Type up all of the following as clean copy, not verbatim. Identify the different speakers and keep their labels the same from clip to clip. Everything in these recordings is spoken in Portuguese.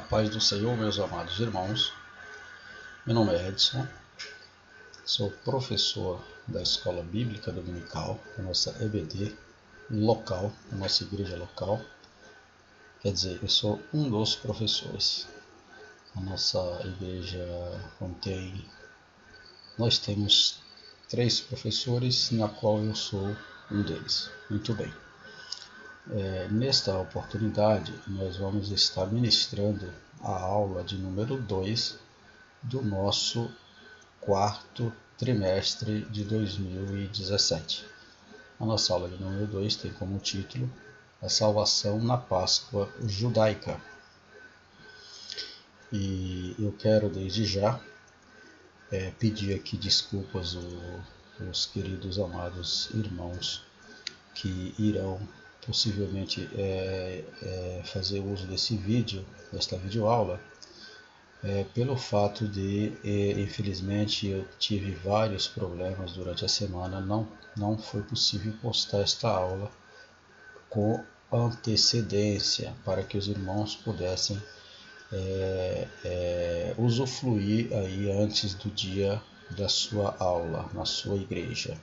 Speaker 1: paz do Senhor, meus amados irmãos. Meu nome é Edson, sou professor da Escola Bíblica Dominical, da nossa EBD local, da nossa igreja local. Quer dizer, eu sou um dos professores. A nossa igreja nós temos 3 professores, na qual eu sou um deles. Muito bem. Nesta oportunidade, nós vamos estar ministrando a aula de número 2 do nosso 4º trimestre de 2017. A nossa aula de número 2 tem como título A Salvação na Páscoa Judaica. E eu quero desde já pedir aqui desculpas aos queridos amados irmãos que irão possivelmente fazer uso desse vídeo, desta videoaula, pelo fato de, infelizmente, eu tive vários problemas durante a semana, não foi possível postar esta aula com antecedência para que os irmãos pudessem usufruir aí antes do dia da sua aula na sua igreja.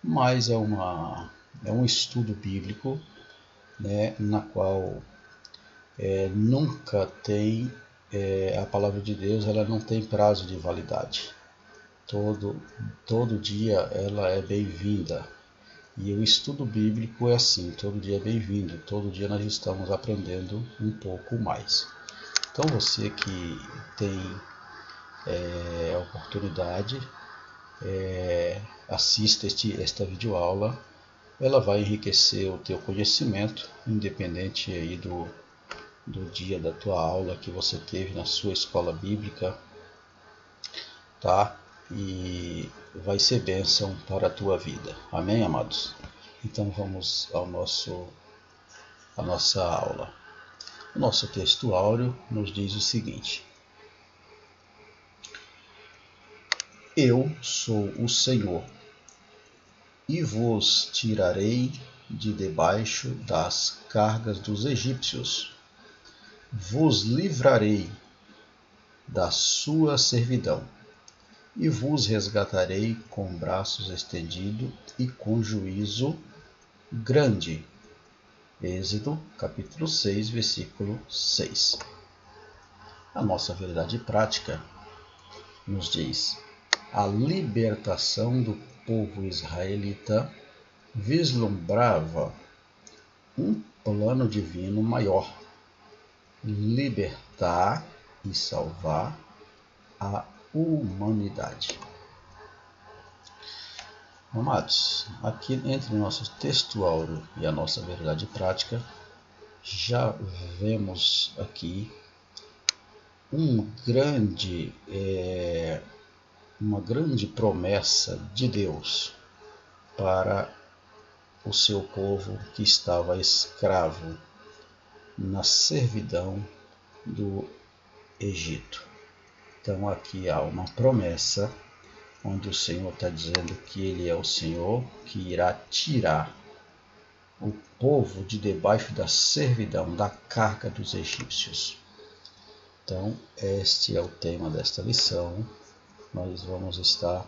Speaker 1: Mas é um estudo bíblico, né, na qual nunca tem a palavra de Deus, ela não tem prazo de validade. Todo dia ela é bem-vinda. E o estudo bíblico é assim, todo dia é bem-vindo, todo dia nós estamos aprendendo um pouco mais. Então você que tem a oportunidade, assista esta videoaula. Ela vai enriquecer o teu conhecimento, independente aí do dia da tua aula que você teve na sua escola bíblica, tá? E vai ser bênção para a tua vida. Amém, amados? Então vamos à nossa aula. O nosso texto áureo nos diz o seguinte: Eu sou o Senhor, e vos tirarei de debaixo das cargas dos egípcios, vos livrarei da sua servidão, e vos resgatarei com braços estendidos e com juízo grande. Êxodo, capítulo 6, versículo 6. A nossa verdade prática nos diz: a libertação do povo israelita vislumbrava um plano divino maior: libertar e salvar a humanidade. Amados, aqui entre o nosso texto áureo e a nossa verdade prática, já vemos aqui uma grande promessa de Deus para o seu povo que estava escravo na servidão do Egito. Então aqui há uma promessa onde o Senhor está dizendo que Ele é o Senhor que irá tirar o povo de debaixo da servidão, da carga dos egípcios. Então este é o tema desta lição. Nós vamos estar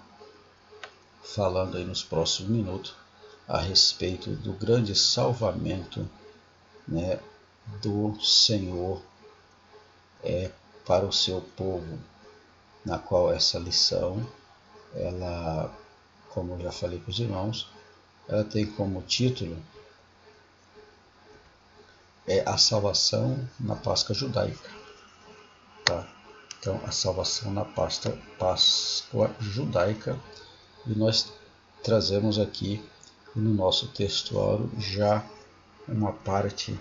Speaker 1: falando aí nos próximos minutos a respeito do grande salvamento, né, do Senhor para o seu povo, na qual essa lição, ela, como eu já falei para os irmãos, ela tem como título a salvação na Páscoa judaica, tá? Então, a salvação na Páscoa judaica, e nós trazemos aqui no nosso texto áureo já uma parte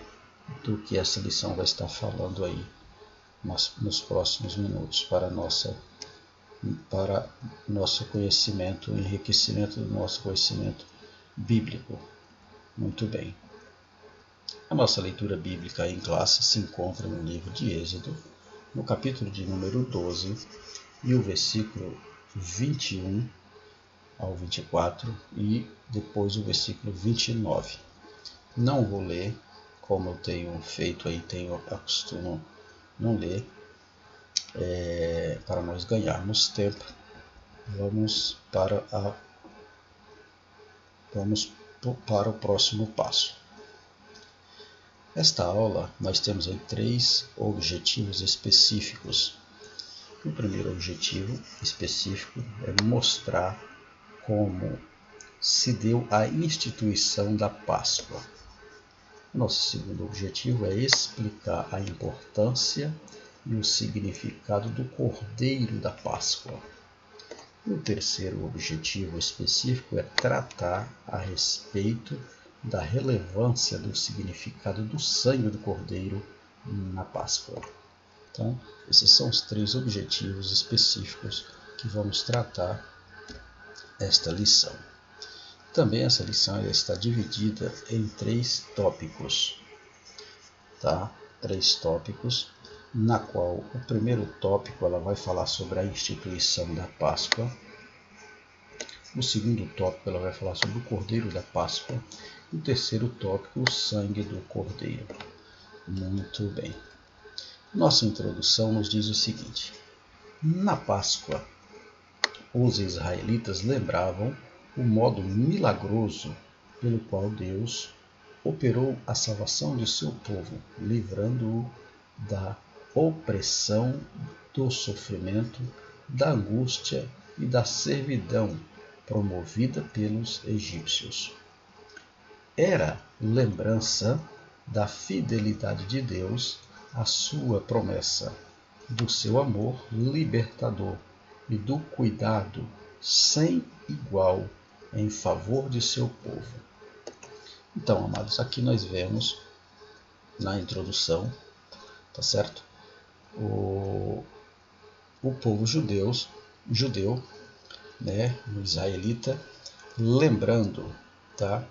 Speaker 1: do que essa lição vai estar falando aí nos próximos minutos para nosso conhecimento, enriquecimento do nosso conhecimento bíblico. Muito bem. A nossa leitura bíblica em classe se encontra no livro de Êxodo, no capítulo de número 12, e o versículo 21 ao 24, e depois o versículo 29. Não vou ler, como eu tenho feito aí, acostumo não ler, para nós ganharmos tempo, vamos para o próximo passo. Esta aula nós temos aí 3 objetivos específicos. O primeiro objetivo específico é mostrar como se deu a instituição da Páscoa. Nosso segundo objetivo é explicar a importância e o significado do Cordeiro da Páscoa. O terceiro objetivo específico é tratar a respeito da relevância do significado do sangue do Cordeiro na Páscoa. Então, esses são os 3 objetivos específicos que vamos tratar esta lição. Também essa lição está dividida em 3 tópicos, tá? 3 tópicos, na qual o primeiro tópico ela vai falar sobre a instituição da Páscoa. O segundo tópico ela vai falar sobre o Cordeiro da Páscoa. E o terceiro tópico, o sangue do Cordeiro. Muito bem. Nossa introdução nos diz o seguinte: na Páscoa, os israelitas lembravam o modo milagroso pelo qual Deus operou a salvação de seu povo, livrando-o da opressão, do sofrimento, da angústia e da servidão promovida pelos egípcios. Era lembrança da fidelidade de Deus à sua promessa, do seu amor libertador e do cuidado sem igual em favor de seu povo. Então, amados, aqui nós vemos na introdução, tá certo? O povo judeu, né, o israelita, lembrando, tá?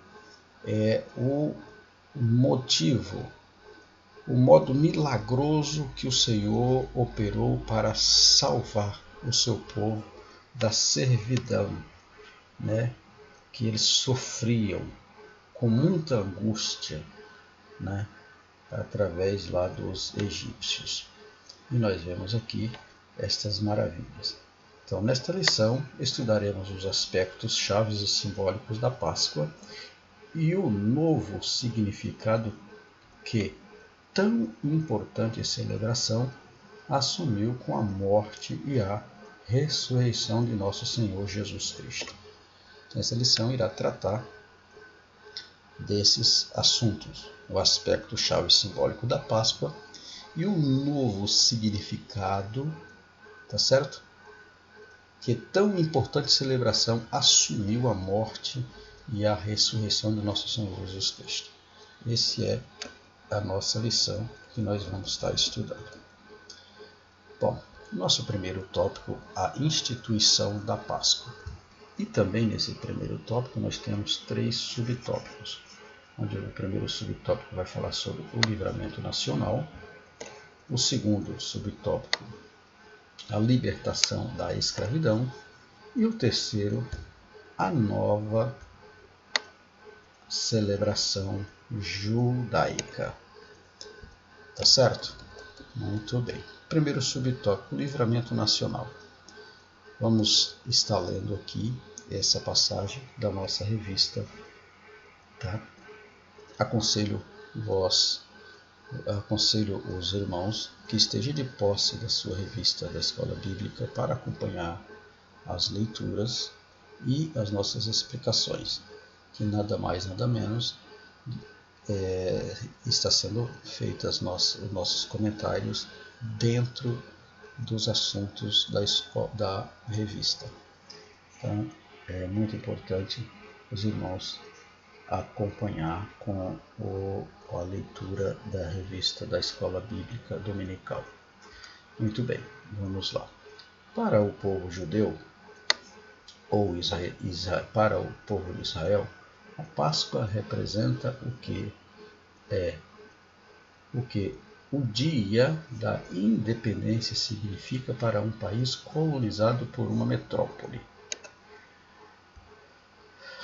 Speaker 1: O motivo, o modo milagroso que o Senhor operou para salvar o seu povo da servidão, né, que eles sofriam com muita angústia, né, através lá dos egípcios. E nós vemos aqui estas maravilhas. Então, nesta lição, estudaremos os aspectos chaves e simbólicos da Páscoa e o novo significado que tão importante celebração assumiu com a morte e a ressurreição de nosso Senhor Jesus Cristo. Essa lição irá tratar desses assuntos, o aspecto chave simbólico da Páscoa e o novo significado, tá certo? Que tão importante celebração assumiu a morte e a ressurreição de nosso Senhor Jesus Cristo. Esse é a nossa lição que nós vamos estar estudando. Bom, nosso primeiro tópico, a instituição da Páscoa. E também nesse primeiro tópico nós temos 3 subtópicos, onde o primeiro subtópico vai falar sobre o livramento nacional, o segundo subtópico, a libertação da escravidão, e o terceiro, a nova celebração judaica. Tá certo? Muito bem. Primeiro subtópico, livramento nacional. Vamos estar lendo aqui essa passagem da nossa revista, tá? Aconselho os irmãos que estejam de posse da sua revista da Escola Bíblica para acompanhar as leituras e as nossas explicações, que nada mais, nada menos está sendo feitos os nossos comentários dentro dos assuntos da revista. Então, é muito importante os irmãos acompanhar com a leitura da revista da Escola Bíblica Dominical. Muito bem, vamos lá. Para o povo judeu, ou para o povo de Israel, a Páscoa representa o que o dia da independência significa para um país colonizado por uma metrópole.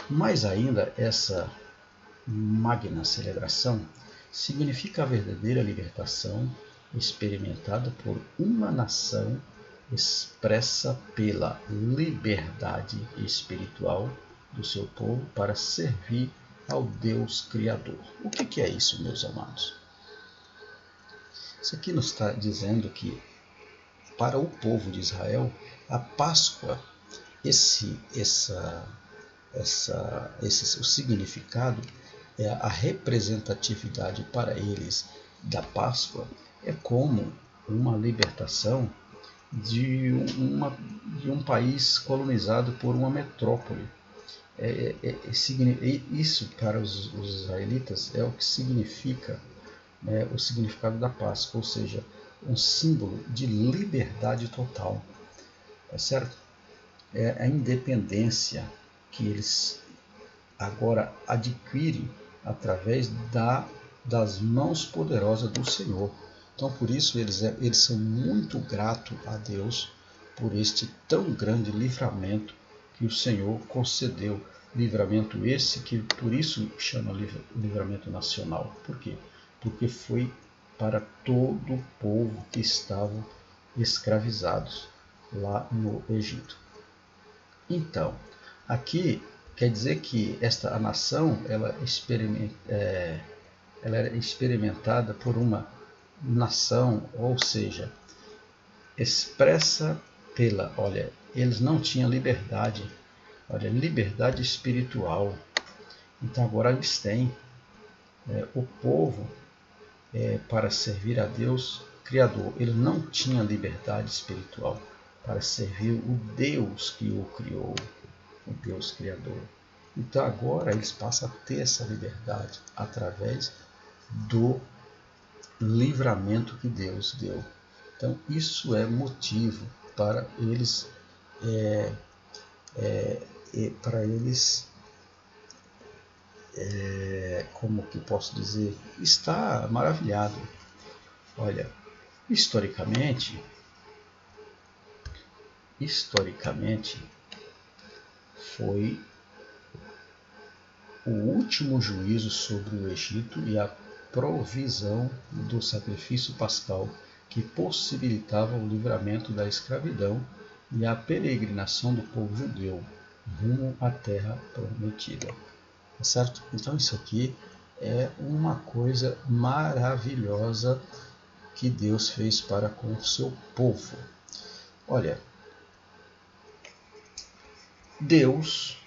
Speaker 1: Mais ainda, essa magna celebração significa a verdadeira libertação experimentada por uma nação expressa pela liberdade espiritual do seu povo para servir ao Deus Criador. O que é isso, meus amados? Isso aqui nos está dizendo que para o povo de Israel, a Páscoa, o significado, a representatividade para eles da Páscoa é como uma libertação de um país colonizado por uma metrópole. Isso para os israelitas é o que significa o significado da Páscoa, ou seja, um símbolo de liberdade total, certo? É a independência que eles agora adquirem através das mãos poderosas do Senhor. Então, por isso, eles são muito gratos a Deus por este tão grande livramento que o Senhor concedeu. Livramento esse que por isso chama livramento nacional. Por quê? Porque foi para todo o povo que estavam escravizados lá no Egito. Então, aqui quer dizer que a nação ela era experimentada por uma nação, ou seja, expressa pela, eles não tinham liberdade, liberdade espiritual. Então agora eles têm o povo para servir a Deus Criador. Ele não tinha liberdade espiritual para servir o Deus que o criou, o Deus Criador. Então agora eles passam a ter essa liberdade através do livramento que Deus deu. Então isso é motivo para eles como que posso dizer, está maravilhado. Olha, historicamente foi o último juízo sobre o Egito e a provisão do sacrifício pascal que possibilitava o livramento da escravidão e a peregrinação do povo judeu rumo à terra prometida. Certo? Então isso aqui é uma coisa maravilhosa que Deus fez para com o seu povo. Olha, Deus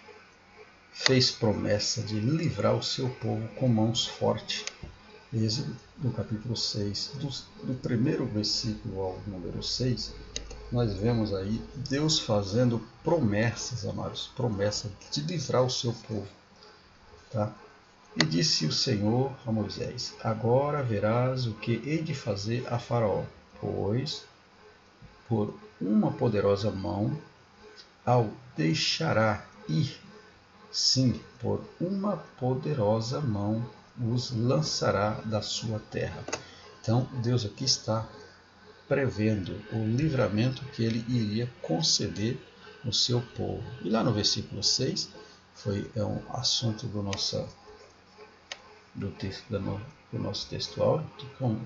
Speaker 1: fez promessa de livrar o seu povo com mãos fortes. Êxodo, no capítulo 6, do primeiro versículo ao número 6, nós vemos aí Deus fazendo promessas, amados, promessa de livrar o seu povo. Tá? E disse o Senhor a Moisés: agora verás o que hei de fazer a Faraó, pois por uma poderosa mão ao deixará ir, sim, por uma poderosa mão os lançará da sua terra. Então Deus aqui está prevendo o livramento que ele iria conceder ao seu povo. E lá no versículo 6 é um assunto do nosso textual,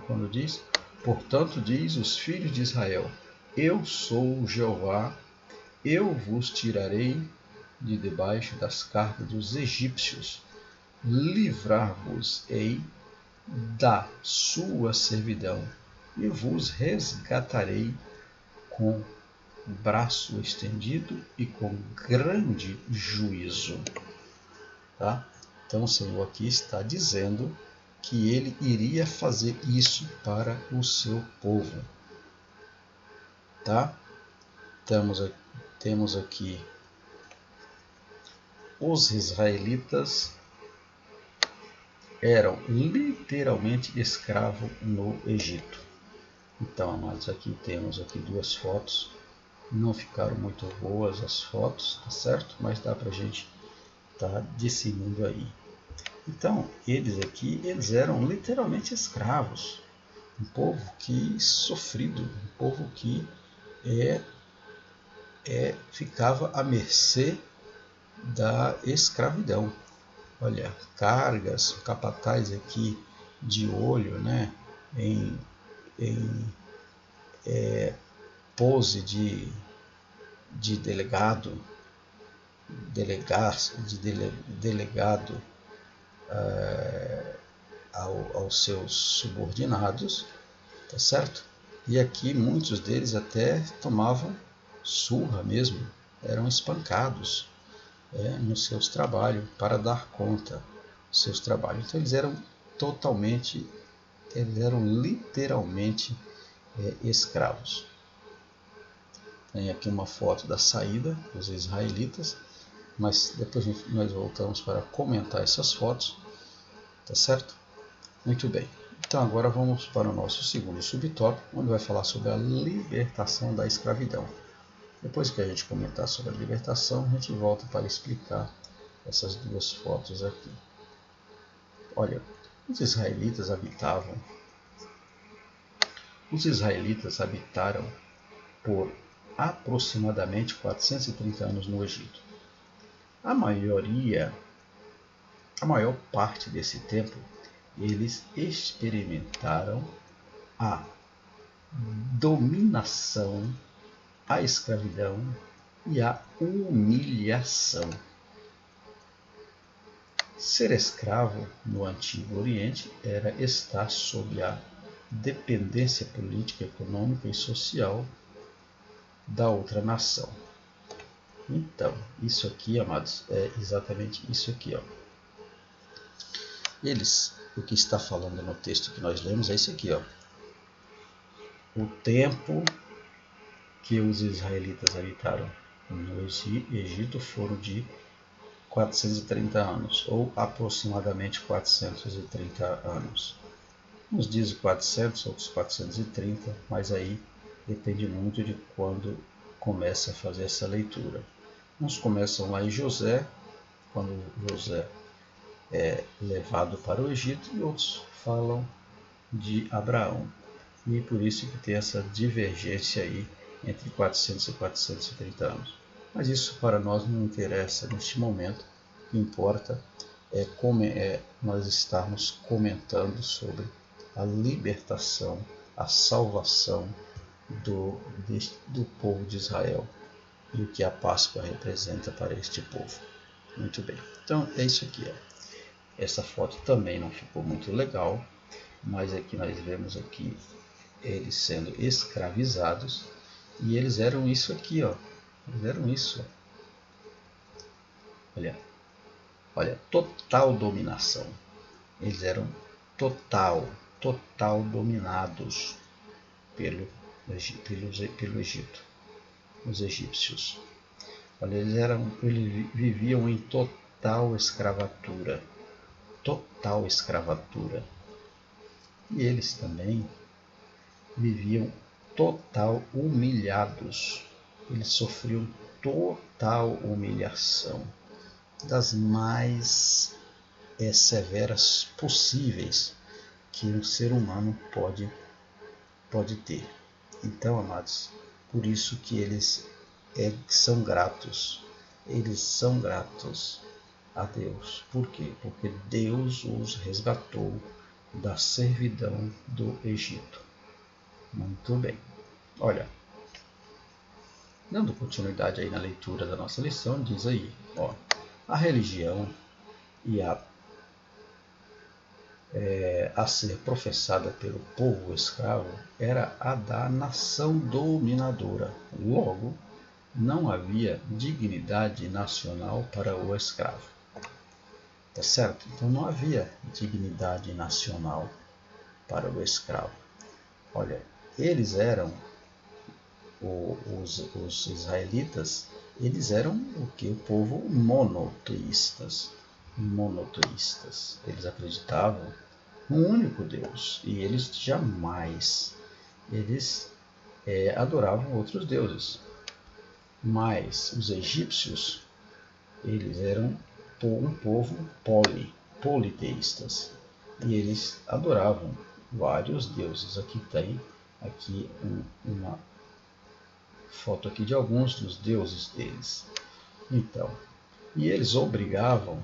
Speaker 1: quando diz: portanto diz os filhos de Israel, eu sou o Jeová, eu vos tirarei de debaixo das cargas dos egípcios, livrar-vos-ei da sua servidão e vos resgatarei com braço estendido e com grande juízo. Tá? Então o Senhor aqui está dizendo que ele iria fazer isso para o seu povo. Tá? Temos aqui os israelitas eram literalmente escravos no Egito. Então, amados, aqui temos duas fotos. Não ficaram muito boas as fotos, tá certo? Mas dá pra gente estar discernindo aí. Então, eles eram literalmente escravos. Um povo que sofrido, um povo que ficava à mercê da escravidão. Olha, cargas, capataz aqui de olho, né, em em pose de delegado, delegado aos seus subordinados, tá certo? E aqui muitos deles até tomavam surra mesmo, eram espancados nos seus trabalhos para dar conta dos seus trabalhos. Então eles eram literalmente escravos. Tem aqui uma foto da saída dos israelitas, mas depois nós voltamos para comentar essas fotos, tá certo? Muito bem. Então agora vamos para o nosso segundo subtópico, onde vai falar sobre a libertação da escravidão. Depois que a gente comentar sobre a libertação, a gente volta para explicar essas duas fotos aqui. Olha, os israelitas habitaram por aproximadamente 430 anos no Egito. A maior parte desse tempo, eles experimentaram a dominação, a escravidão e a humilhação. Ser escravo no Antigo Oriente era estar sob a dependência política, econômica e social da outra nação. Então, isso aqui, amados, é exatamente isso aqui, ó. O que está falando no texto que nós lemos é isso aqui, ó. O tempo que os israelitas habitaram no Egito foram de 430 anos, ou aproximadamente 430 anos. Uns dizem 400, outros 430, mas aí depende muito de quando começa a fazer essa leitura. Uns começam lá em José, quando José é levado para o Egito, e outros falam de Abraão. E por isso que tem essa divergência aí entre 400 e 430 anos. Mas isso para nós não interessa neste momento. O que importa é nós estarmos comentando sobre a libertação, a salvação do povo de Israel e o que a Páscoa representa para este povo. Muito bem, então é isso aqui, ó. Essa foto também não ficou muito legal, mas aqui nós vemos aqui eles sendo escravizados, e eles eram isso aqui, ó. Eles eram isso. Olha, total dominação. Eles eram total dominados pelo Egito, os egípcios. Olha, eles viviam em total escravatura. E eles também viviam total humilhados. Eles sofriam total humilhação, das mais severas possíveis que um ser humano pode ter. Então, amados, por isso que eles são gratos. Eles são gratos a Deus. Por quê? Porque Deus os resgatou da servidão do Egito. Muito bem. Olha, dando continuidade aí na leitura da nossa lição, diz aí, ó, a religião e a ser professada pelo povo escravo era a da nação dominadora. Logo, não havia dignidade nacional para o escravo. Tá certo? Então não havia dignidade nacional para o escravo. Olha, eles eram, os israelitas, eles eram o que? O povo monoteístas. Eles acreditavam num único Deus, e eles jamais adoravam outros deuses. Mas os egípcios, eles eram um povo politeístas, e eles adoravam vários deuses. Aqui tem uma foto aqui de alguns dos deuses deles. Então, e eles obrigavam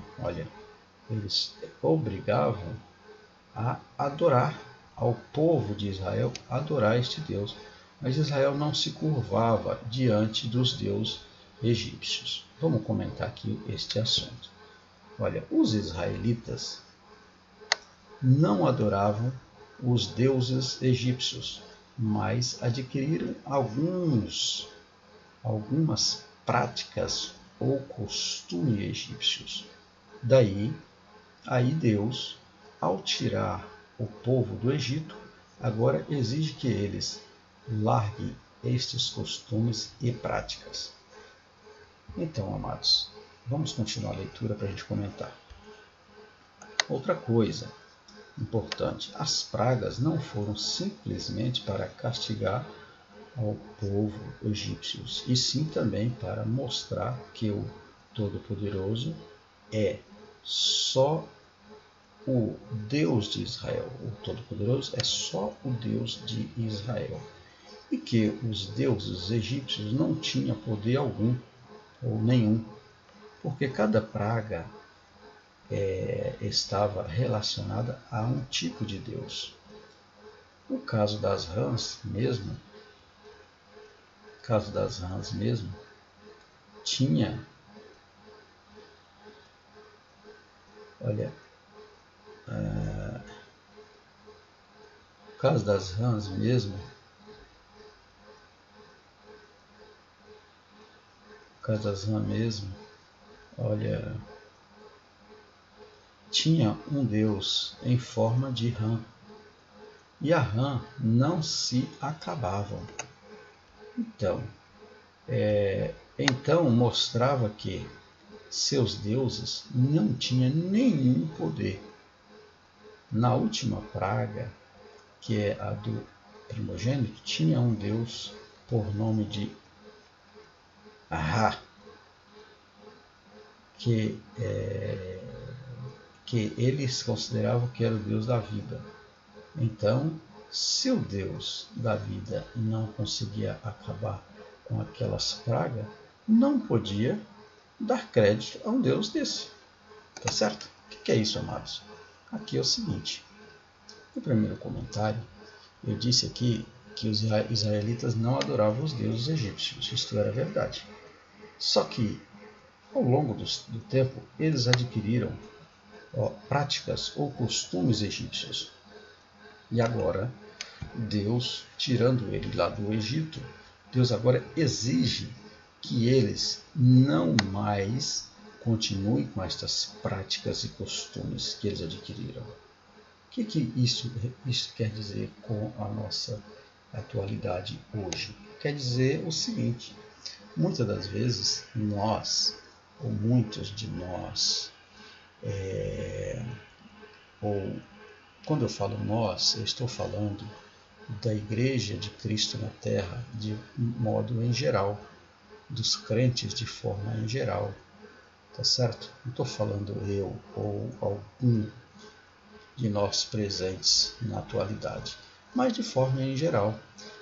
Speaker 1: a adorar ao povo de Israel adorar este Deus. Mas Israel não se curvava diante dos deuses egípcios. Vamos comentar aqui este assunto. Olha, os israelitas não adoravam os deuses egípcios, mas adquiriram algumas práticas ou costumes egípcios. Aí Deus, ao tirar o povo do Egito, agora exige que eles larguem estes costumes e práticas. Então, amados, vamos continuar a leitura para a gente comentar. Outra coisa importante, as pragas não foram simplesmente para castigar ao povo egípcio, e sim também para mostrar que o Todo-Poderoso é só o Deus de Israel. O Todo-Poderoso é só o Deus de Israel. E que os deuses egípcios não tinham poder algum, ou nenhum, porque cada praga estava relacionada a um tipo de Deus. No caso das rãs mesmo, tinha, olha, no caso das rãs mesmo, olha, tinha um Deus em forma de rã, e a rã não se acabavam. Então mostrava que seus deuses não tinham nenhum poder. Na última praga, que é a do primogênito, tinha um deus por nome de Ra, que eles consideravam que era o Deus da vida. Então, se o Deus da vida não conseguia acabar com aquelas pragas, não podia dar crédito a um Deus desse. Tá certo? O que é isso, amados? Aqui é o seguinte. No primeiro comentário, eu disse aqui que os israelitas não adoravam os deuses egípcios. Isto era verdade. Só que, ao longo do tempo, eles adquiriram práticas ou costumes egípcios. E agora, Deus, tirando ele lá do Egito, Deus agora exige que eles não mais continuem com estas práticas e costumes que eles adquiriram. O que isso quer dizer com a nossa atualidade hoje? Quer dizer o seguinte: muitas das vezes nós, ou muitos de nós, ou quando eu falo nós, eu estou falando da Igreja de Cristo na Terra de modo em geral, dos crentes de forma em geral, tá certo? Não estou falando eu ou algum de nós presentes na atualidade, mas de forma em geral.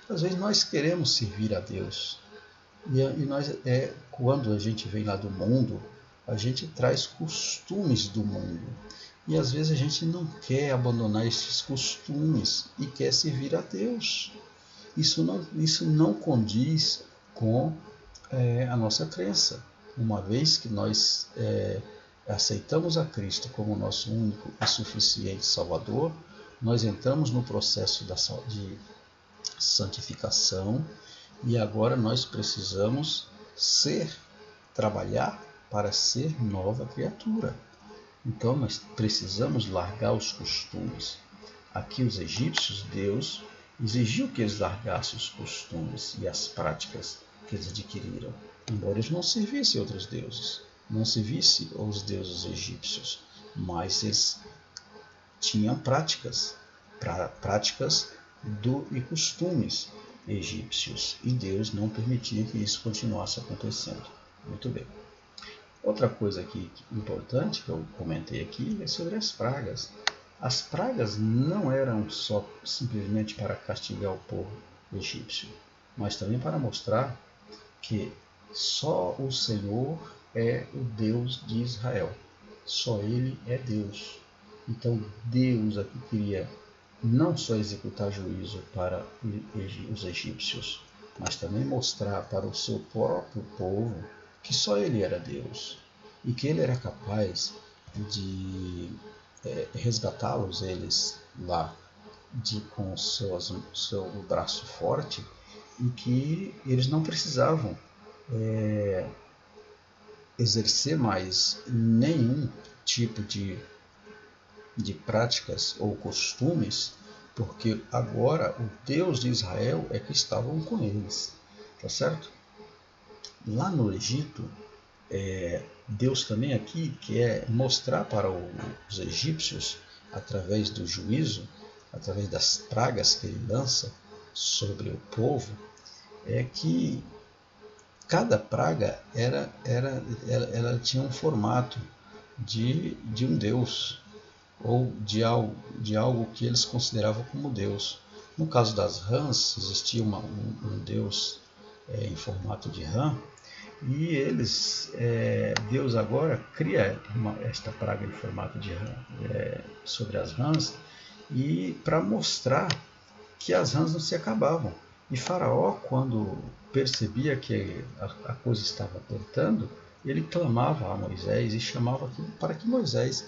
Speaker 1: Às vezes nós queremos servir a Deus e nós quando a gente vem lá do mundo, a gente traz costumes do mundo. E às vezes a gente não quer abandonar esses costumes e quer servir a Deus. Isso não condiz com a nossa crença. Uma vez que nós aceitamos a Cristo como nosso único e suficiente Salvador, nós entramos no processo de santificação e agora nós precisamos trabalhar para ser nova criatura. Então nós precisamos largar os costumes. Aqui os egípcios, Deus exigiu que eles largassem os costumes e as práticas que eles adquiriram, embora eles não servissem outros deuses, não servissem aos deuses egípcios, mas eles tinham práticas e costumes egípcios, e Deus não permitia que isso continuasse acontecendo. Muito bem. Outra coisa aqui importante que eu comentei aqui é sobre as pragas. As pragas não eram só simplesmente para castigar o povo egípcio, mas também para mostrar que só o Senhor é o Deus de Israel. Só Ele é Deus. Então Deus aqui queria não só executar juízo para os egípcios, mas também mostrar para o seu próprio povo que só ele era Deus e que ele era capaz de resgatá-los, eles lá, com seu braço forte, e que eles não precisavam exercer mais nenhum tipo de práticas ou costumes, porque agora o Deus de Israel é que estava com eles, tá certo? Lá no Egito, Deus também aqui quer mostrar para os egípcios, através do juízo, através das pragas que ele lança sobre o povo, que cada praga ela tinha um formato de um Deus, ou de algo que eles consideravam como Deus. No caso das rãs, existia um Deus em formato de rã, e Deus agora cria esta praga em formato de rã sobre as rãs, e para mostrar que as rãs não se acabavam. E Faraó, quando percebia que a coisa estava apertando, ele clamava a Moisés e chamava para que Moisés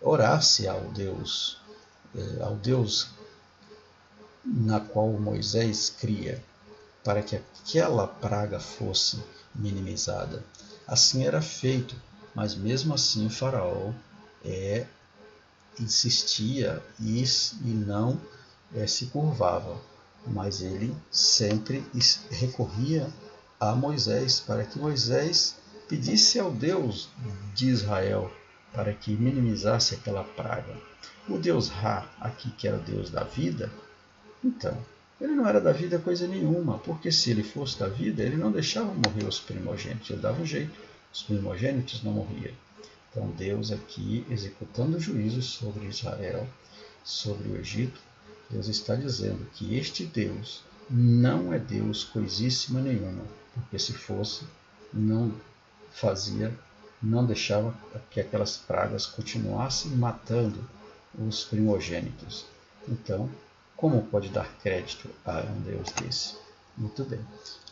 Speaker 1: orasse ao Deus na qual Moisés cria, para que aquela praga fosse minimizada. Assim era feito, mas mesmo assim Faraó insistia e não se curvava, mas ele sempre recorria a Moisés para que Moisés pedisse ao Deus de Israel para que minimizasse aquela praga. O Deus Ra, aqui que era o Deus da vida, então, ele não era da vida coisa nenhuma, porque se ele fosse da vida, ele não deixava morrer os primogênitos, ele dava um jeito, os primogênitos não morriam. Então Deus aqui, executando juízos sobre Israel, sobre o Egito, Deus está dizendo que este Deus não é Deus coisíssima nenhuma, porque se fosse, não deixava que aquelas pragas continuassem matando os primogênitos. Então, como pode dar crédito a um Deus desse? Muito bem.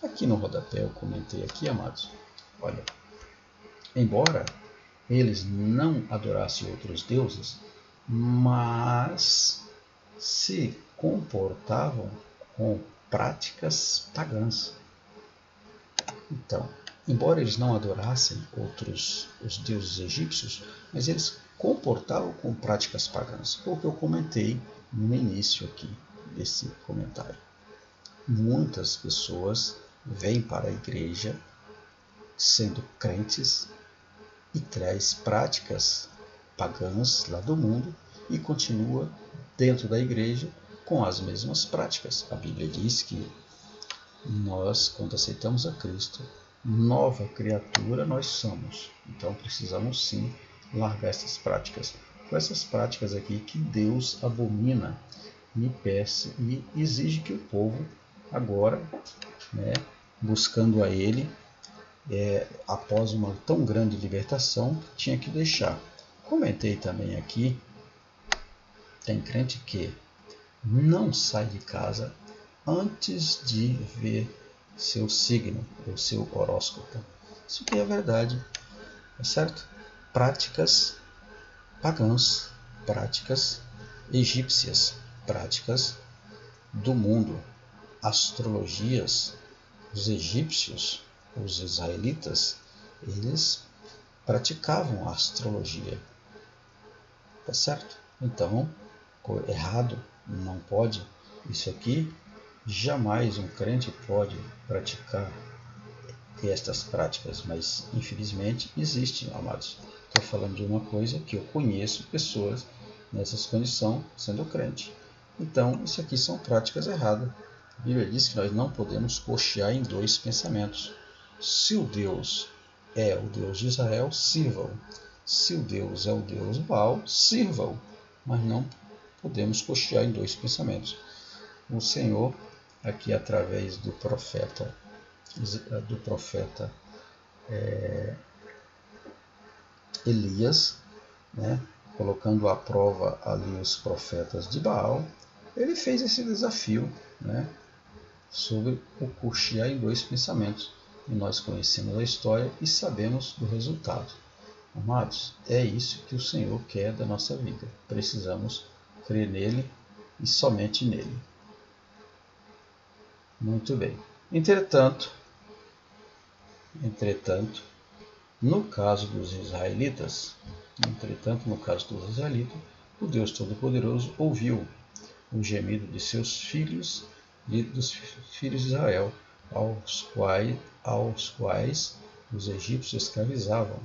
Speaker 1: Aqui no rodapé eu comentei aqui, amados, olha, embora eles não adorassem outros deuses, mas se comportavam com práticas pagãs. Então, embora eles não adorassem os deuses egípcios, mas eles comportavam com práticas pagãs. Foi o que eu comentei no início aqui desse comentário. Muitas pessoas vêm para a igreja sendo crentes e traz práticas pagãs lá do mundo e continua dentro da igreja com as mesmas práticas. A Bíblia diz que nós, quando aceitamos a Cristo, nova criatura nós somos. Então precisamos sim largar essas práticas. Com essas práticas aqui que Deus abomina e peça e exige que o povo agora, buscando a Ele, após uma tão grande libertação, tinha que deixar. Comentei também aqui, tem crente que não sai de casa antes de ver seu signo, o seu horóscopo. Isso aqui é verdade, é certo? Práticas pagãs, práticas egípcias, práticas do mundo, astrologias. Os egípcios, os israelitas, eles praticavam a astrologia, tá certo? Então, errado, não pode. Isso aqui, jamais um crente pode praticar estas práticas, mas infelizmente existe, amados. Estou falando de uma coisa que eu conheço pessoas nessas condições sendo crente. Então, isso aqui são práticas erradas. A Bíblia diz que nós não podemos cochear em dois pensamentos. Se o Deus é o Deus de Israel, sirva-o. Se o Deus é o Deus Baal, sirva-o. Mas não podemos cochear em dois pensamentos. O Senhor, aqui através do profeta Elias, né, colocando à prova ali os profetas de Baal, ele fez esse desafio, né, sobre o coxear em 2 pensamentos. E nós conhecemos a história e sabemos do resultado. Amados, é isso que o Senhor quer da nossa vida. Precisamos crer nele e somente nele. Muito bem. Entretanto, no caso dos israelitas, o Deus Todo-Poderoso ouviu o gemido de seus filhos e dos filhos de Israel, aos quais os egípcios escravizavam,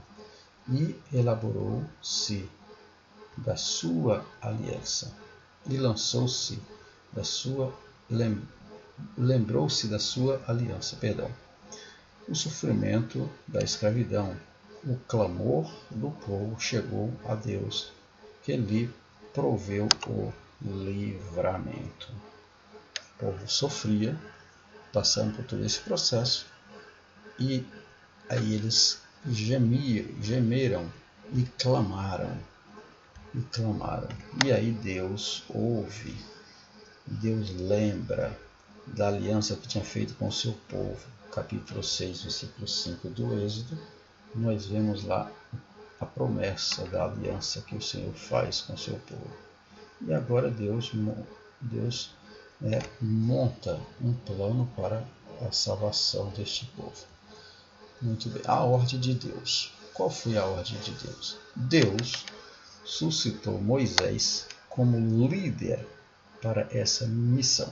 Speaker 1: e elaborou-se da sua aliança, e lançou-se da sua lembrou-se da sua aliança, O sofrimento da escravidão, o clamor do povo chegou a Deus, que lhe proveu o livramento. O povo sofria, passando por todo esse processo, e aí eles gemeram e clamaram. E aí Deus ouve, Deus lembra da aliança que tinha feito com o seu povo. Capítulo 6, versículo 5 do Êxodo, nós vemos lá a promessa da aliança que o Senhor faz com o seu povo. E agora Deus monta um plano para a salvação deste povo. Muito bem. A ordem de Deus. Qual foi a ordem de Deus? Deus suscitou Moisés como líder para essa missão.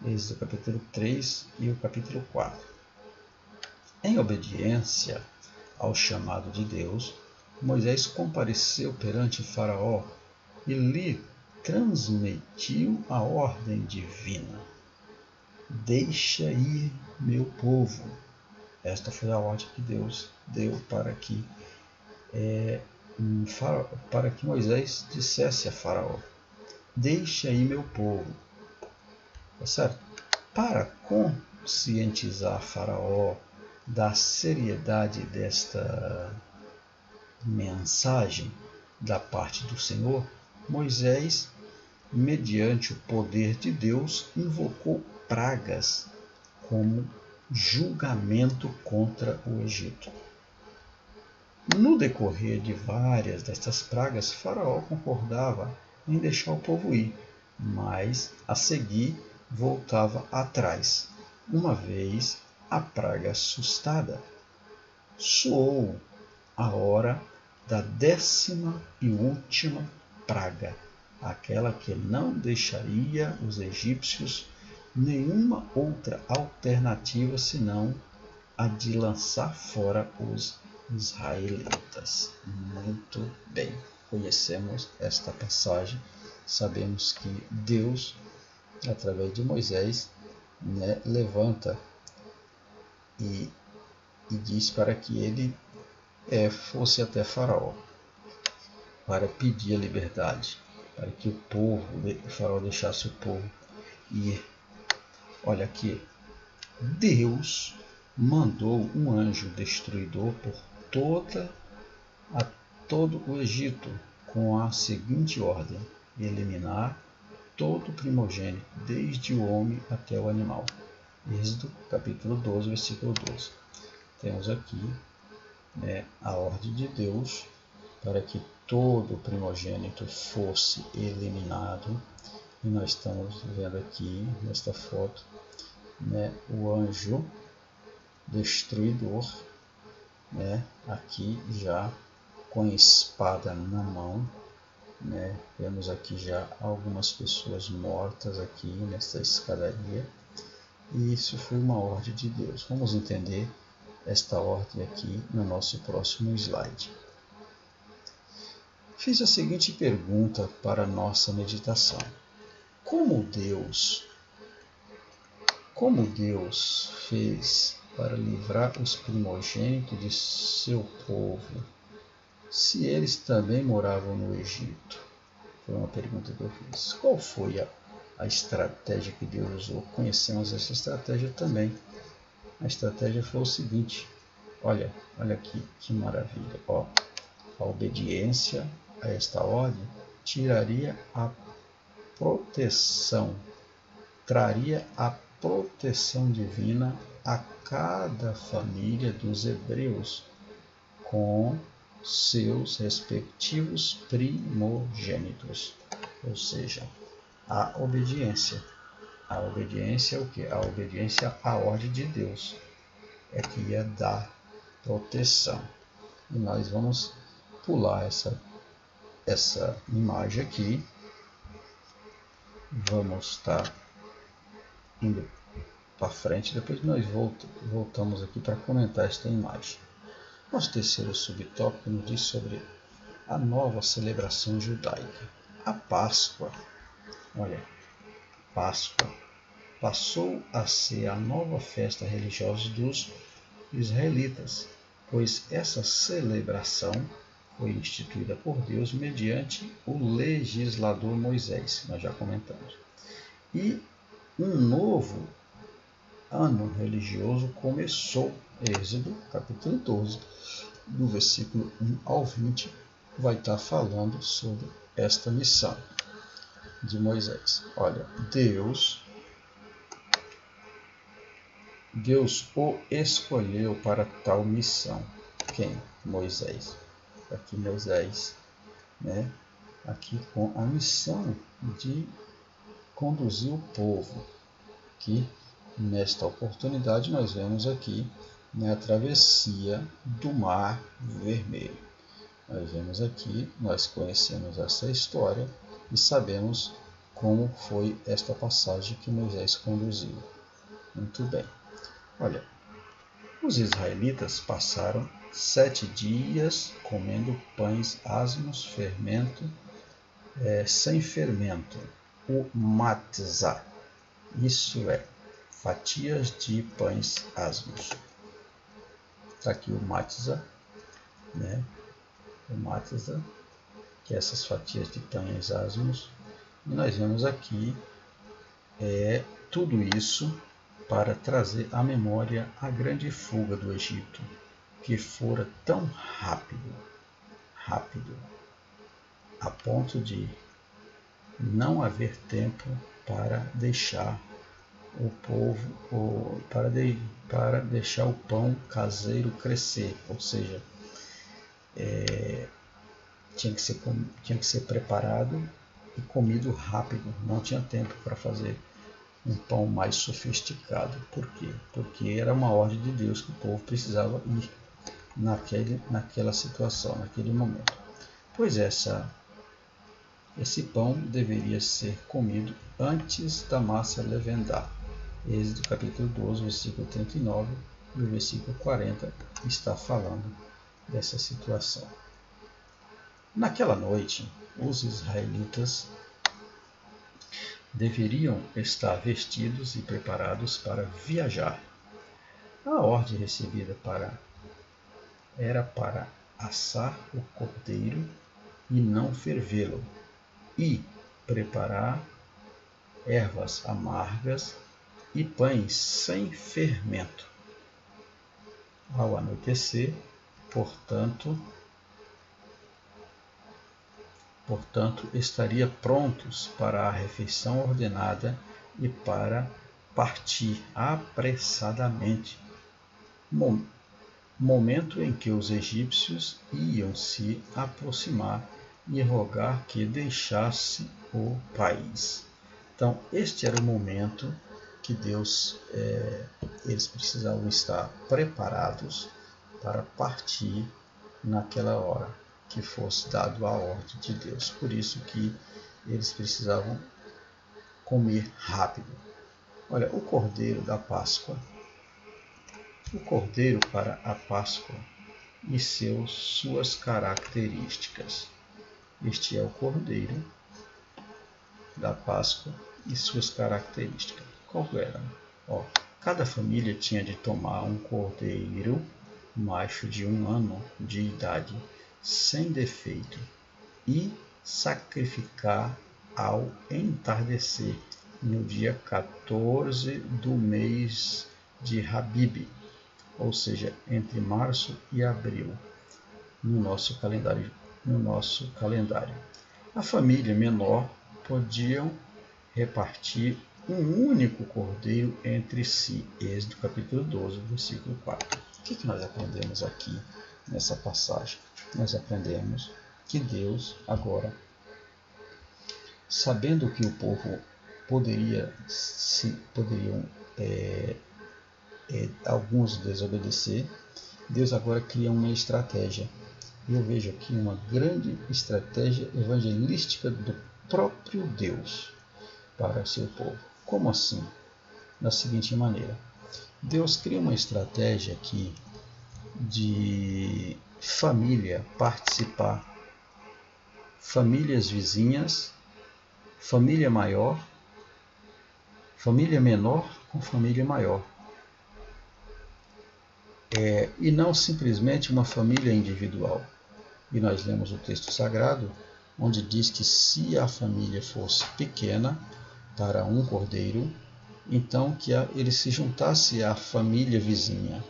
Speaker 1: Êxodo capítulo 3 e o capítulo 4. Em obediência ao chamado de Deus, Moisés compareceu perante Faraó e lhe transmitiu a ordem divina. Deixa ir meu povo. Esta foi a ordem que Deus deu para que Moisés dissesse a Faraó: deixa ir meu povo. Tá certo? Para conscientizar Faraó da seriedade desta mensagem da parte do Senhor, Moisés, mediante o poder de Deus, invocou pragas como julgamento contra o Egito. No decorrer de várias destas pragas, Faraó concordava em deixar o povo ir, mas a seguir voltava atrás. Uma vez a praga assustada, soou a hora da 10ª e última praga, aquela que não deixaria os egípcios nenhuma outra alternativa senão a de lançar fora os israelitas. Muito bem, conhecemos esta passagem, sabemos que Deus, através de Moisés, levanta e diz para que ele fosse até Faraó para pedir a liberdade, para que o Faraó deixasse o povo ir. Olha aqui, Deus mandou um anjo destruidor por todo o Egito com a seguinte ordem: eliminar todo primogênito, desde o homem até o animal. Êxodo capítulo 12, versículo 12. Temos aqui a ordem de Deus para que todo primogênito fosse eliminado. E nós estamos vendo aqui nesta foto o anjo destruidor, aqui já com espada na mão. Vemos aqui já algumas pessoas mortas aqui nesta escadaria, e isso foi uma ordem de Deus. Vamos entender esta ordem aqui no nosso próximo slide. Fiz a seguinte pergunta para a nossa meditação: Como Deus fez para livrar os primogênitos de seu povo, se eles também moravam no Egito? Foi uma pergunta que eu fiz. Qual foi a estratégia que Deus usou? Conhecemos essa estratégia também. A estratégia foi o seguinte: olha aqui que maravilha. A obediência a esta ordem traria a proteção divina a cada família dos hebreus com seus respectivos primogênitos. Ou seja, a obediência. A obediência é o quê? A obediência à ordem de Deus é que ia dar proteção. E nós vamos pular essa imagem aqui. Vamos estar indo para frente, depois nós voltamos aqui para comentar esta imagem. Nosso terceiro subtópico nos diz sobre a nova celebração judaica. A Páscoa, olha, Páscoa passou a ser a nova festa religiosa dos israelitas, pois essa celebração foi instituída por Deus mediante o legislador Moisés, nós já comentamos. E um novo ano religioso começou. Êxodo, capítulo 12, do versículo 1 ao 20, vai estar falando sobre esta missão de Moisés. Olha, Deus o escolheu para tal missão. Quem? Moisés. Aqui Moisés, né? Aqui com a missão de conduzir o povo. Que nesta oportunidade nós vemos aqui a travessia do Mar Vermelho. Nós vemos aqui, nós conhecemos essa história e sabemos como foi esta passagem que Moisés conduziu. Muito bem. Olha, os israelitas passaram 7 dias comendo pães asmos, sem fermento, o matzah, isso é, fatias de pães asmos. Está aqui o matzah, né? O matzah, que é essas fatias de pães asmos. E nós vemos aqui tudo isso para trazer à memória a grande fuga do Egito, que fora tão rápido, a ponto de não haver tempo para deixar o povo, para deixar o pão caseiro crescer, ou seja, tinha que ser preparado e comido rápido, não tinha tempo para fazer um pão mais sofisticado. Por quê? Porque era uma ordem de Deus que o povo precisava ir naquela situação, naquele momento. Pois esse pão deveria ser comido antes da massa levedar. Êxodo capítulo 12, versículo 39 e o versículo 40 está falando dessa situação. Naquela noite, os israelitas deveriam estar vestidos e preparados para viajar. A ordem recebida era para assar o cordeiro e não fervê-lo, e preparar ervas amargas e pães sem fermento. Ao anoitecer, portanto, estaria prontos para a refeição ordenada e para partir apressadamente, momento em que os egípcios iam se aproximar e rogar que deixasse o país. Então, este era o momento que eles precisavam estar preparados para partir naquela hora que fosse dado a ordem de Deus. Por isso que eles precisavam comer rápido. Olha, o cordeiro da Páscoa. O cordeiro para a Páscoa e suas características. Este é o cordeiro da Páscoa e suas características. Qual era? Cada família tinha de tomar um cordeiro macho de 1 ano de idade, sem defeito, e sacrificar ao entardecer, no dia 14 do mês de Habib, ou seja, entre março e abril. no nosso calendário. A família menor podiam repartir um único cordeiro entre si. Êxodo capítulo 12, versículo 4. O que nós aprendemos aqui nessa passagem? Nós aprendemos que Deus agora, sabendo que o povo poderiam alguns desobedecer, Deus agora cria uma estratégia. E eu vejo aqui uma grande estratégia evangelística do próprio Deus para seu povo. Como assim? Da seguinte maneira: Deus cria uma estratégia aqui de família participar, famílias vizinhas, família maior, família menor com família maior. E não simplesmente uma família individual. E nós lemos o texto sagrado, onde diz que se a família fosse pequena para um cordeiro, então que ele se juntasse à família vizinha.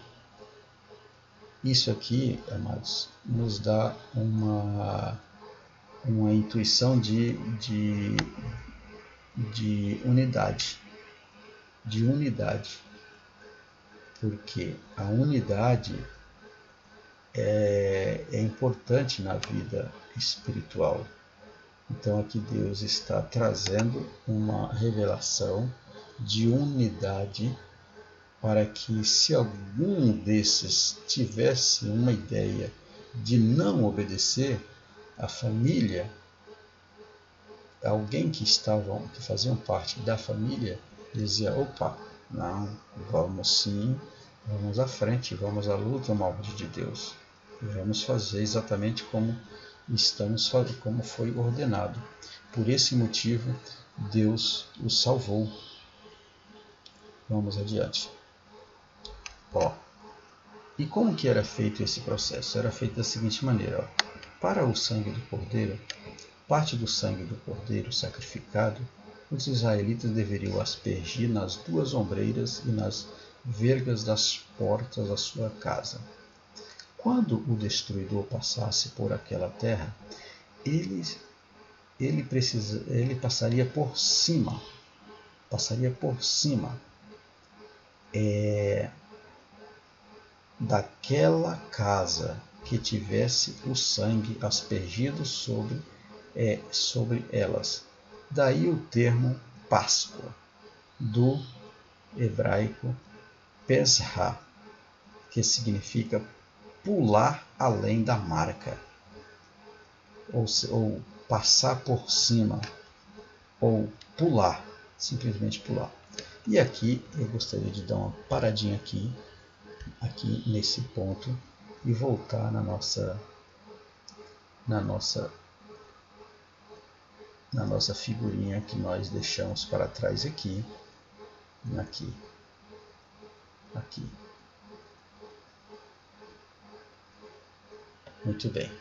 Speaker 1: Isso aqui, amados, nos dá uma intuição de unidade. De unidade. Porque a unidade é importante na vida espiritual. Então aqui Deus está trazendo uma revelação de unidade para que, se algum desses tivesse uma ideia de não obedecer, a família, alguém que faziam parte da família, dizia: opa, não, vamos sim, vamos à frente, vamos à luta no nome de Deus. E vamos fazer exatamente como foi ordenado. Por esse motivo, Deus os salvou. Vamos adiante. E como que era feito esse processo? Era feito da seguinte maneira. Para o sangue do cordeiro, parte do sangue do cordeiro sacrificado, os israelitas deveriam aspergir nas duas ombreiras e nas vergas das portas da sua casa. Quando o destruidor passasse por aquela terra, ele passaria por cima. Daquela casa que tivesse o sangue aspergido sobre elas. Daí o termo Páscoa, do hebraico Pesach, que significa pular além da marca, ou passar por cima, ou pular, simplesmente pular. E aqui eu gostaria de dar uma paradinha aqui nesse ponto e voltar na nossa figurinha que nós deixamos para trás aqui. Muito bem,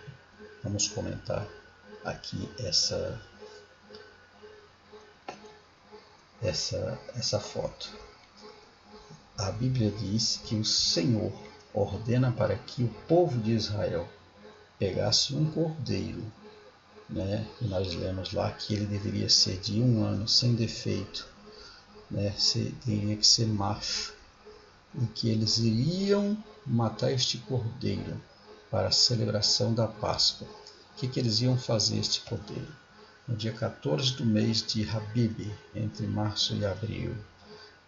Speaker 1: vamos comentar aqui essa foto. A Bíblia diz que o Senhor ordena para que o povo de Israel pegasse um cordeiro, né? E nós lemos lá que ele deveria ser de 1 ano, sem defeito, né? Teria que ser macho, e que eles iriam matar este cordeiro para a celebração da Páscoa. O que eles iam fazer este cordeiro? No dia 14 do mês de Abib, entre março e abril,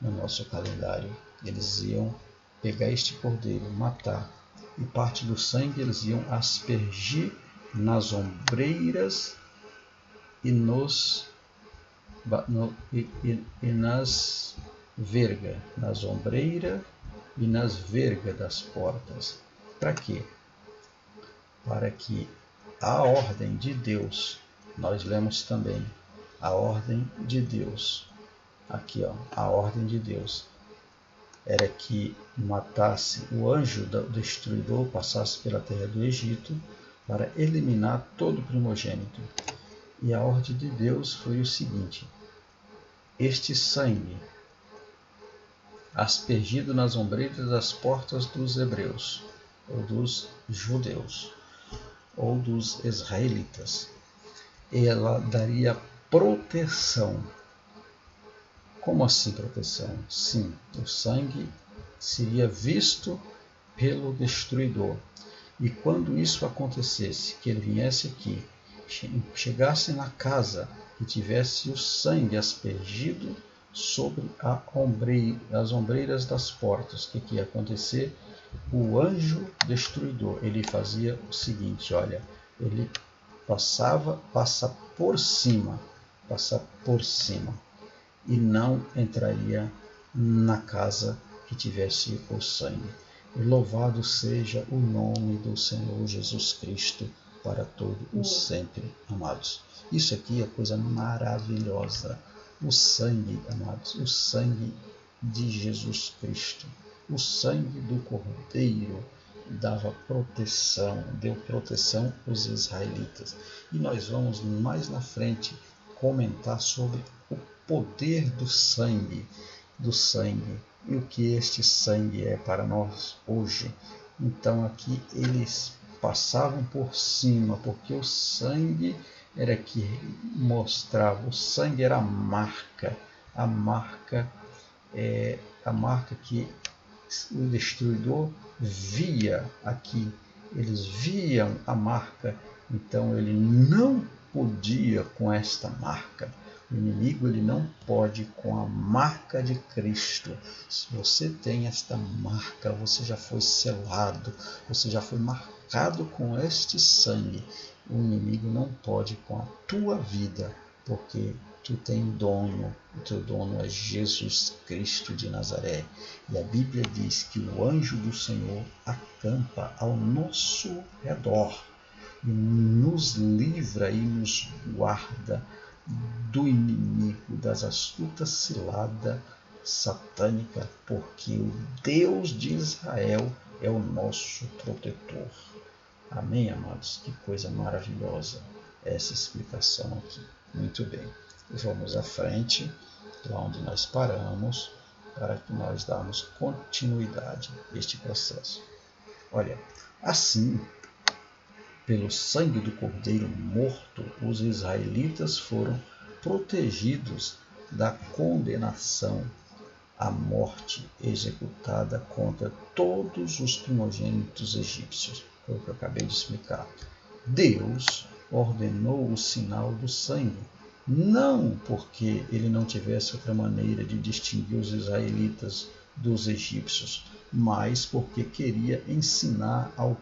Speaker 1: no nosso calendário, eles iam pegar este cordeiro, matar, e parte do sangue eles iam aspergir nas ombreiras e nas vergas, nas ombreiras e nas vergas das portas. Para quê? Para que a ordem de Deus, nós lemos também a ordem de Deus, aqui a ordem de Deus era que matasse o anjo destruidor, passasse pela terra do Egito para eliminar todo primogênito. E a ordem de Deus foi o seguinte: este sangue aspergido nas ombreiras das portas dos hebreus ou dos judeus. ou dos israelitas. Ela daria proteção. Como assim proteção? Sim, o sangue seria visto pelo destruidor. E quando isso acontecesse, que ele viesse aqui, chegasse na casa e tivesse o sangue aspergido sobre as ombreiras das portas, o que ia acontecer? O anjo destruidor, ele fazia o seguinte, olha, ele passa por cima e não entraria na casa que tivesse o sangue. Louvado seja o nome do Senhor Jesus Cristo para todo o sempre, amados. Isso aqui é coisa maravilhosa. O sangue, amados, o sangue de Jesus Cristo, o sangue do Cordeiro dava proteção, deu proteção aos israelitas. E nós vamos mais na frente comentar sobre o poder do sangue e o que este sangue é para nós hoje. Então aqui eles passavam por cima, porque o sangue era que mostrava, o sangue era a marca que o destruidor via aqui, eles viam a marca, então ele não podia com esta marca. O inimigo ele não pode com a marca de Cristo. Se você tem esta marca, você já foi selado, você já foi marcado com este sangue. O inimigo não pode com a tua vida, porque tu tem dono, o teu dono é Jesus Cristo de Nazaré. E a Bíblia diz que o anjo do Senhor acampa ao nosso redor e nos livra e nos guarda do inimigo, das astutas ciladas satânicas, porque o Deus de Israel é o nosso protetor. Amém, amados? Que coisa maravilhosa essa explicação aqui. Muito bem. Vamos à frente, lá onde nós paramos, para que nós damos continuidade a este processo. Olha, assim, pelo sangue do Cordeiro morto, os israelitas foram protegidos da condenação à morte executada contra todos os primogênitos egípcios. Foi o que eu acabei de explicar. Deus ordenou o sinal do sangue, não porque ele não tivesse outra maneira de distinguir os israelitas dos egípcios, mas porque queria ensinar ao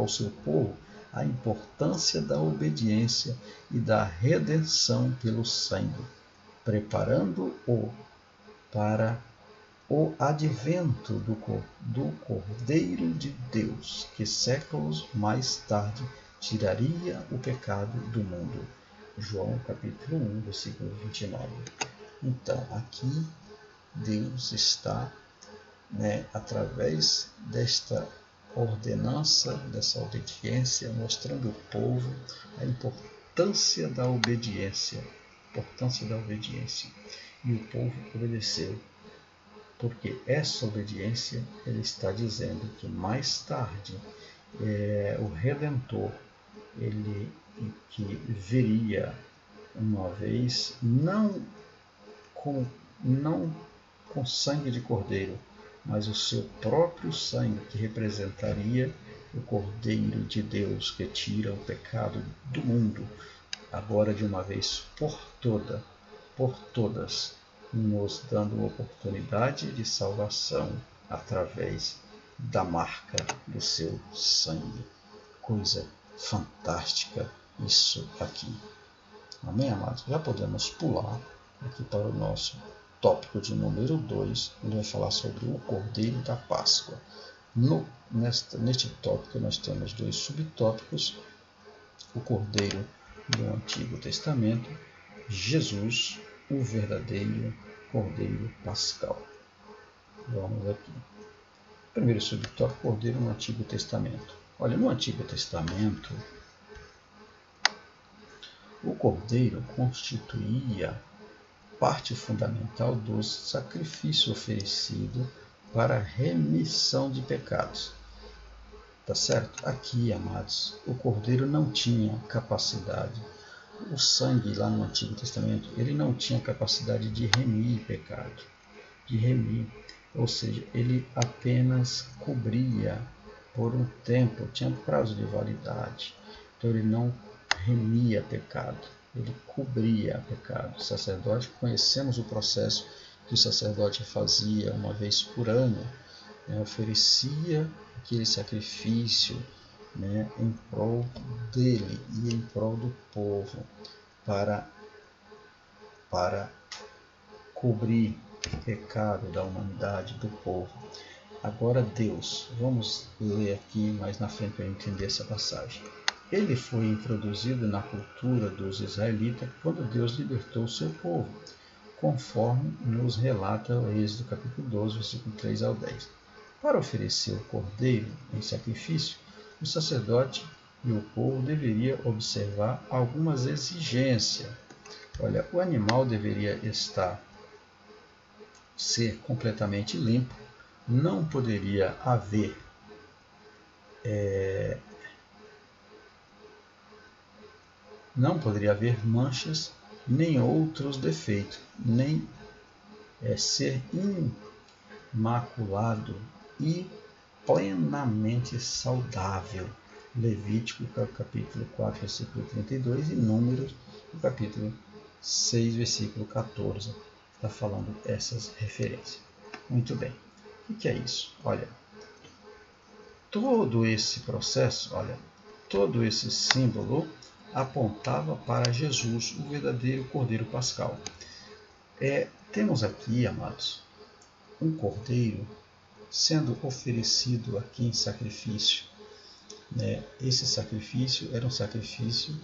Speaker 1: seu povo, a importância da obediência e da redenção pelo sangue, preparando-o para o advento do Cordeiro de Deus, que séculos mais tarde tiraria o pecado do mundo. João capítulo 1, versículo 29. Então, aqui Deus está, através desta ordenança, dessa obediência, mostrando ao povo a importância da obediência. E o povo obedeceu. Porque essa obediência, ele está dizendo que mais tarde o Redentor, ele que viria uma vez, não com sangue de cordeiro, mas o seu próprio sangue, que representaria o Cordeiro de Deus que tira o pecado do mundo, agora de uma vez por todas, nos dando oportunidade de salvação através da marca do seu sangue. Coisa fantástica isso aqui. Amém, amados? Já podemos pular aqui para o nosso tópico de número 2, onde vai falar sobre o Cordeiro da Páscoa. Neste tópico nós temos 2 subtópicos: o Cordeiro do Antigo Testamento, Jesus, o verdadeiro Cordeiro Pascal. Vamos aqui. Primeiro subtópico: Cordeiro no Antigo Testamento. Olha, no Antigo Testamento, o Cordeiro constituía parte fundamental do sacrifício oferecido para a remissão de pecados. Tá certo? Aqui, amados, o cordeiro não tinha capacidade. O sangue lá no Antigo Testamento, ele não tinha capacidade de remir pecado. De remir. Ou seja, ele apenas cobria por um tempo, tinha prazo de validade. Então ele não remia pecado, ele cobria pecado. O sacerdote, conhecemos o processo que o sacerdote fazia uma vez por ano, oferecia aquele sacrifício, em prol dele e em prol do povo, para cobrir o pecado da humanidade, do povo. Agora Deus, vamos ler aqui mais na frente para entender essa passagem. Ele foi introduzido na cultura dos israelitas quando Deus libertou o seu povo, conforme nos relata o Êxodo capítulo 12, versículo 3 ao 10. Para oferecer o cordeiro em sacrifício, o sacerdote e o povo deveriam observar algumas exigências. Olha, o animal deveria ser completamente limpo, não poderia haver manchas, nem outros defeitos, nem ser imaculado e plenamente saudável. Levítico capítulo 4, versículo 32 e Números capítulo 6, versículo 14. Está falando essas referências. Muito bem. O que é isso? Olha, todo esse processo, todo esse símbolo apontava para Jesus, o verdadeiro Cordeiro Pascal. Temos aqui, amados, um cordeiro sendo oferecido aqui em sacrifício. Esse sacrifício era um sacrifício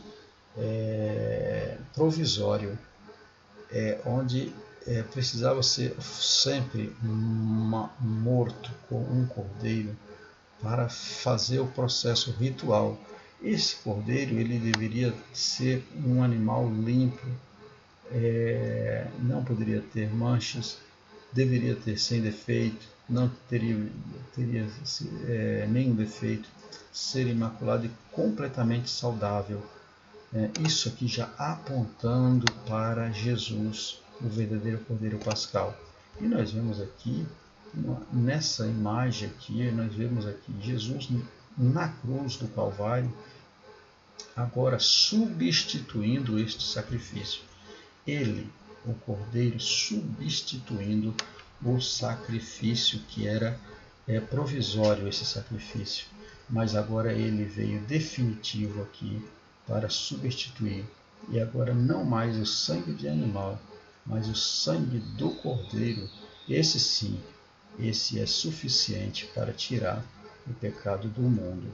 Speaker 1: provisório, onde precisava ser sempre morto com um cordeiro para fazer o processo ritual. Esse cordeiro ele deveria ser um animal limpo, não poderia ter manchas, deveria ter sem defeito, não teria nenhum defeito, ser imaculado e completamente saudável. Isso aqui já apontando para Jesus, o verdadeiro Cordeiro Pascal. E nós vemos aqui, nessa imagem aqui, nós vemos aqui Jesus na cruz do Calvário, agora substituindo este sacrifício. Ele, o Cordeiro, substituindo o sacrifício que era provisório, esse sacrifício. Mas agora ele veio definitivo aqui para substituir. E agora não mais o sangue de animal, mas o sangue do Cordeiro. Esse sim, esse é suficiente para tirar o pecado do mundo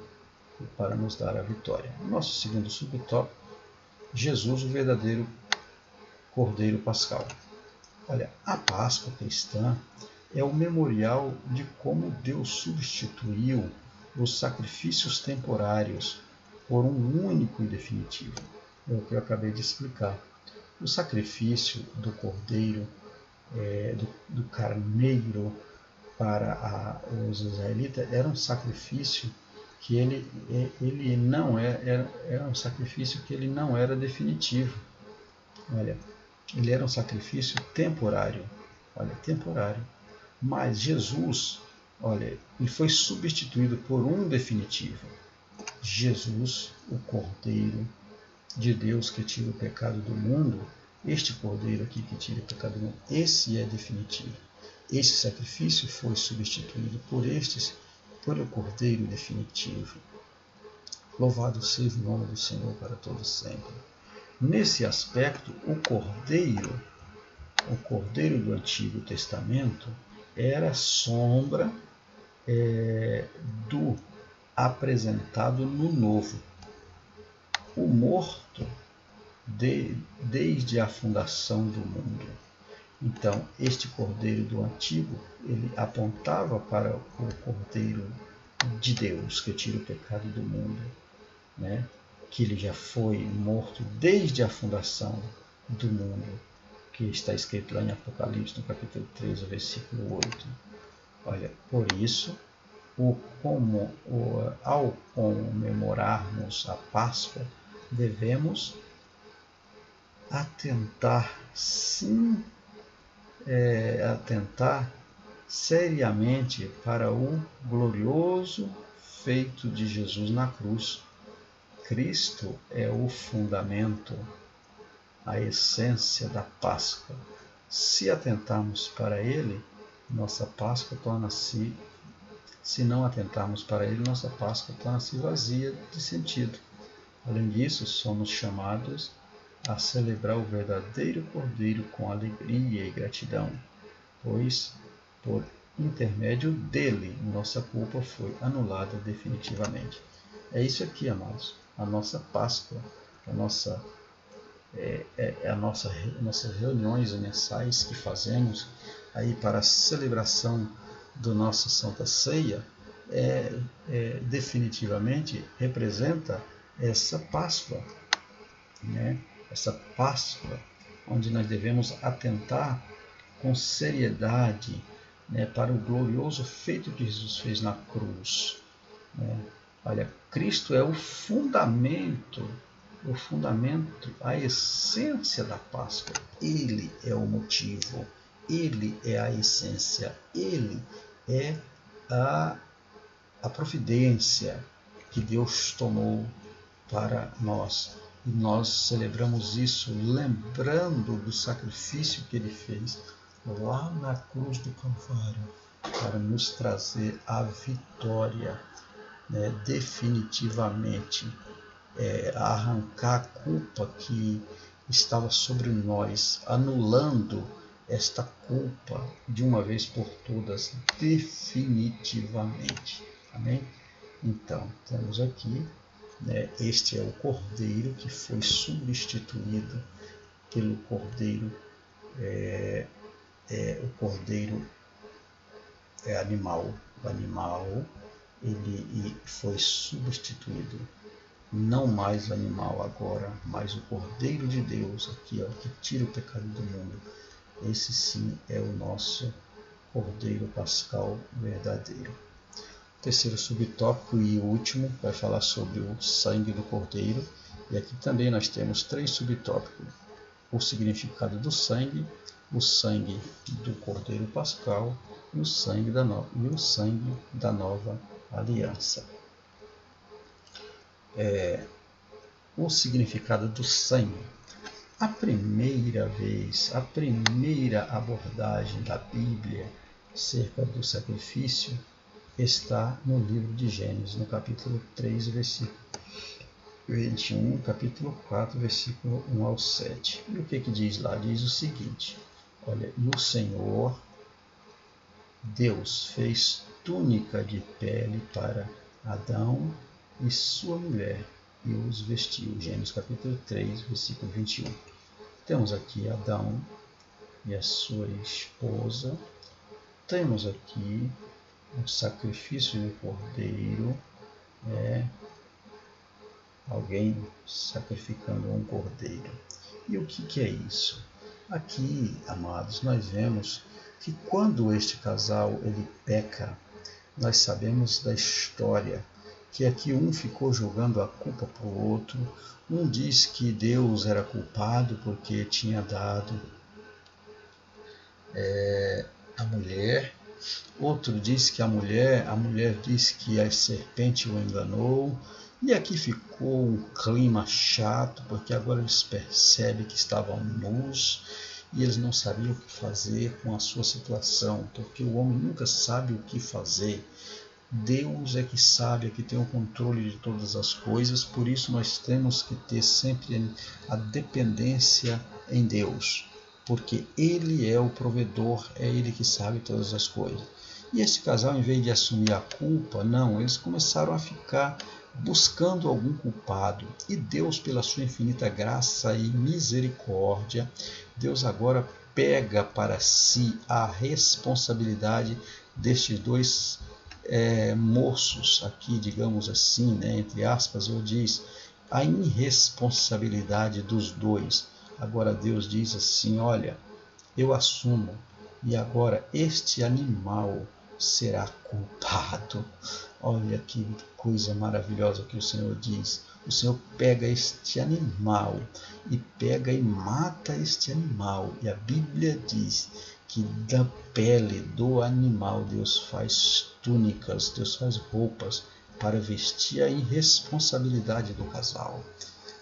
Speaker 1: e para nos dar a vitória. Nosso segundo subtópico, Jesus, o verdadeiro Cordeiro Pascal. Olha, a Páscoa cristã é o memorial de como Deus substituiu os sacrifícios temporários por um único e definitivo. É o que eu acabei de explicar. O sacrifício do cordeiro, do carneiro para os israelitas era um sacrifício que ele não era um sacrifício que ele não era definitivo. Olha, ele era um sacrifício temporário. Temporário. Mas Jesus, ele foi substituído por um definitivo. Jesus, o Cordeiro de Deus que tira o pecado do mundo, este Cordeiro aqui que tira o pecado do mundo, esse é definitivo. Esse sacrifício foi substituído por o Cordeiro definitivo. Louvado seja o nome do Senhor para todos sempre. Nesse aspecto, o Cordeiro do Antigo Testamento era sombra do apresentado no Novo. O morto desde a fundação do mundo. Então, este Cordeiro do Antigo, ele apontava para o Cordeiro de Deus, que tira o pecado do mundo, que ele já foi morto desde a fundação do mundo, que está escrito lá em Apocalipse, no capítulo 13, versículo 8. Olha, por isso, ao comemorarmos a Páscoa, devemos atentar seriamente para o glorioso feito de Jesus na cruz. Cristo é o fundamento, a essência da Páscoa. Se atentarmos para ele, nossa Páscoa torna-se, se não atentarmos para ele, nossa Páscoa torna-se vazia de sentido. Além disso, somos chamados a celebrar o verdadeiro Cordeiro com alegria e gratidão, pois, por intermédio dele, nossa culpa foi anulada definitivamente. É isso aqui, amados, a nossa Páscoa, nossas reuniões mensais que fazemos aí para a celebração da nossa Santa Ceia, definitivamente representa essa Páscoa, né? Essa Páscoa onde nós devemos atentar com seriedade, né, para o glorioso feito que Jesus fez na cruz, né? Olha, Cristo é o fundamento, a essência da Páscoa. Ele é o motivo, ele é a essência, ele é a providência que Deus tomou para nós. E nós celebramos isso lembrando do sacrifício que ele fez lá na cruz do Calvário para nos trazer a vitória, né, definitivamente, arrancar a culpa que estava sobre nós, anulando esta culpa de uma vez por todas, definitivamente. Amém? Então, temos aqui, né, este é o Cordeiro que foi substituído pelo Cordeiro, o Cordeiro é animal. O animal, ele foi substituído. Não mais o animal agora, mas o Cordeiro de Deus, aqui, ó, que tira o pecado do mundo. Esse sim é o nosso Cordeiro Pascal verdadeiro. Terceiro subtópico e último vai falar sobre o sangue do Cordeiro. E aqui também nós temos 3 subtópicos: o significado do sangue, o sangue do Cordeiro Pascal e o sangue da nova aliança. O significado do sangue. A primeira abordagem da Bíblia acerca do sacrifício está no livro de Gênesis, no capítulo 3, versículo 21, capítulo 4, versículo 1 ao 7. E o que diz lá? Diz o seguinte: olha, e o Senhor Deus fez túnica de pele para Adão e sua mulher e os vestiu. Gênesis capítulo 3, versículo 21. Temos aqui Adão e a sua esposa. Temos aqui o sacrifício do cordeiro, alguém sacrificando um cordeiro. E o que é isso? Aqui, amados, nós vemos que quando este casal ele peca, nós sabemos da história, que aqui um ficou jogando a culpa para o outro. Um diz que Deus era culpado porque tinha dado a mulher. Outro diz que a mulher diz que a serpente o enganou. E aqui ficou um clima chato, porque agora eles percebem que estavam nus e eles não sabiam o que fazer com a sua situação, porque o homem nunca sabe o que fazer. Deus é que sabe, é que tem o controle de todas as coisas, por isso nós temos que ter sempre a dependência em Deus, porque Ele é o provedor, é Ele que sabe todas as coisas. E esse casal, em vez de assumir a culpa, não, eles começaram a ficar buscando algum culpado. E Deus, pela sua infinita graça e misericórdia, Deus agora pega para si a responsabilidade destes dois moços aqui, digamos assim, né, entre aspas, ou diz a irresponsabilidade dos dois. Agora Deus diz assim: olha, eu assumo, e agora este animal será culpado. Olha que coisa maravilhosa que o Senhor diz. O Senhor pega este animal e pega e mata este animal. E a Bíblia diz que da pele do animal Deus faz túnicas, Deus faz roupas para vestir a irresponsabilidade do casal.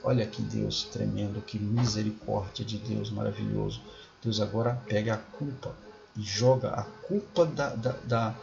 Speaker 1: Olha que Deus tremendo, que misericórdia de Deus maravilhoso. Deus agora pega a culpa e joga a culpa da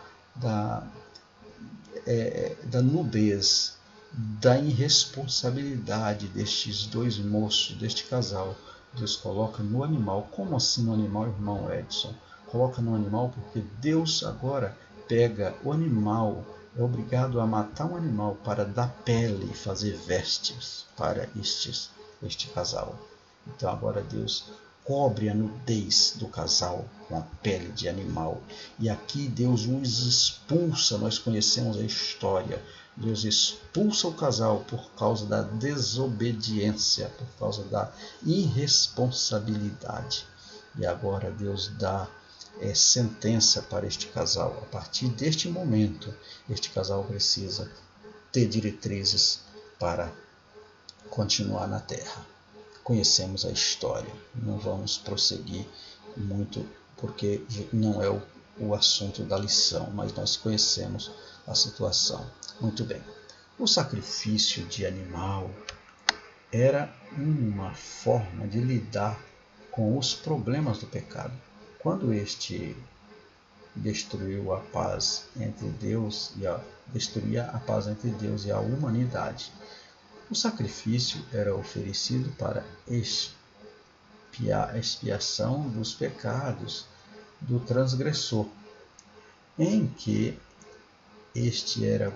Speaker 1: nudez, da irresponsabilidade destes dois moços, deste casal. Deus coloca no animal. Como assim no animal, irmão Edson? Coloca no animal porque Deus agora pega o animal, é obrigado a matar um animal para dar pele e fazer vestes para este casal. Então agora Deus cobre a nudez do casal com a pele de animal. E aqui Deus os expulsa, nós conhecemos a história. Deus expulsa o casal por causa da desobediência, por causa da irresponsabilidade. E agora Deus dá sentença para este casal. A partir deste momento, este casal precisa ter diretrizes para continuar na terra. Conhecemos a história, não vamos prosseguir muito porque não é o assunto da lição, mas nós conhecemos a situação. Muito bem. O sacrifício de animal era uma forma de lidar com os problemas do pecado. Quando este destruiu a paz entre Deus destruía a paz entre Deus e a humanidade, o sacrifício era oferecido para expiação dos pecados do transgressor, em que este era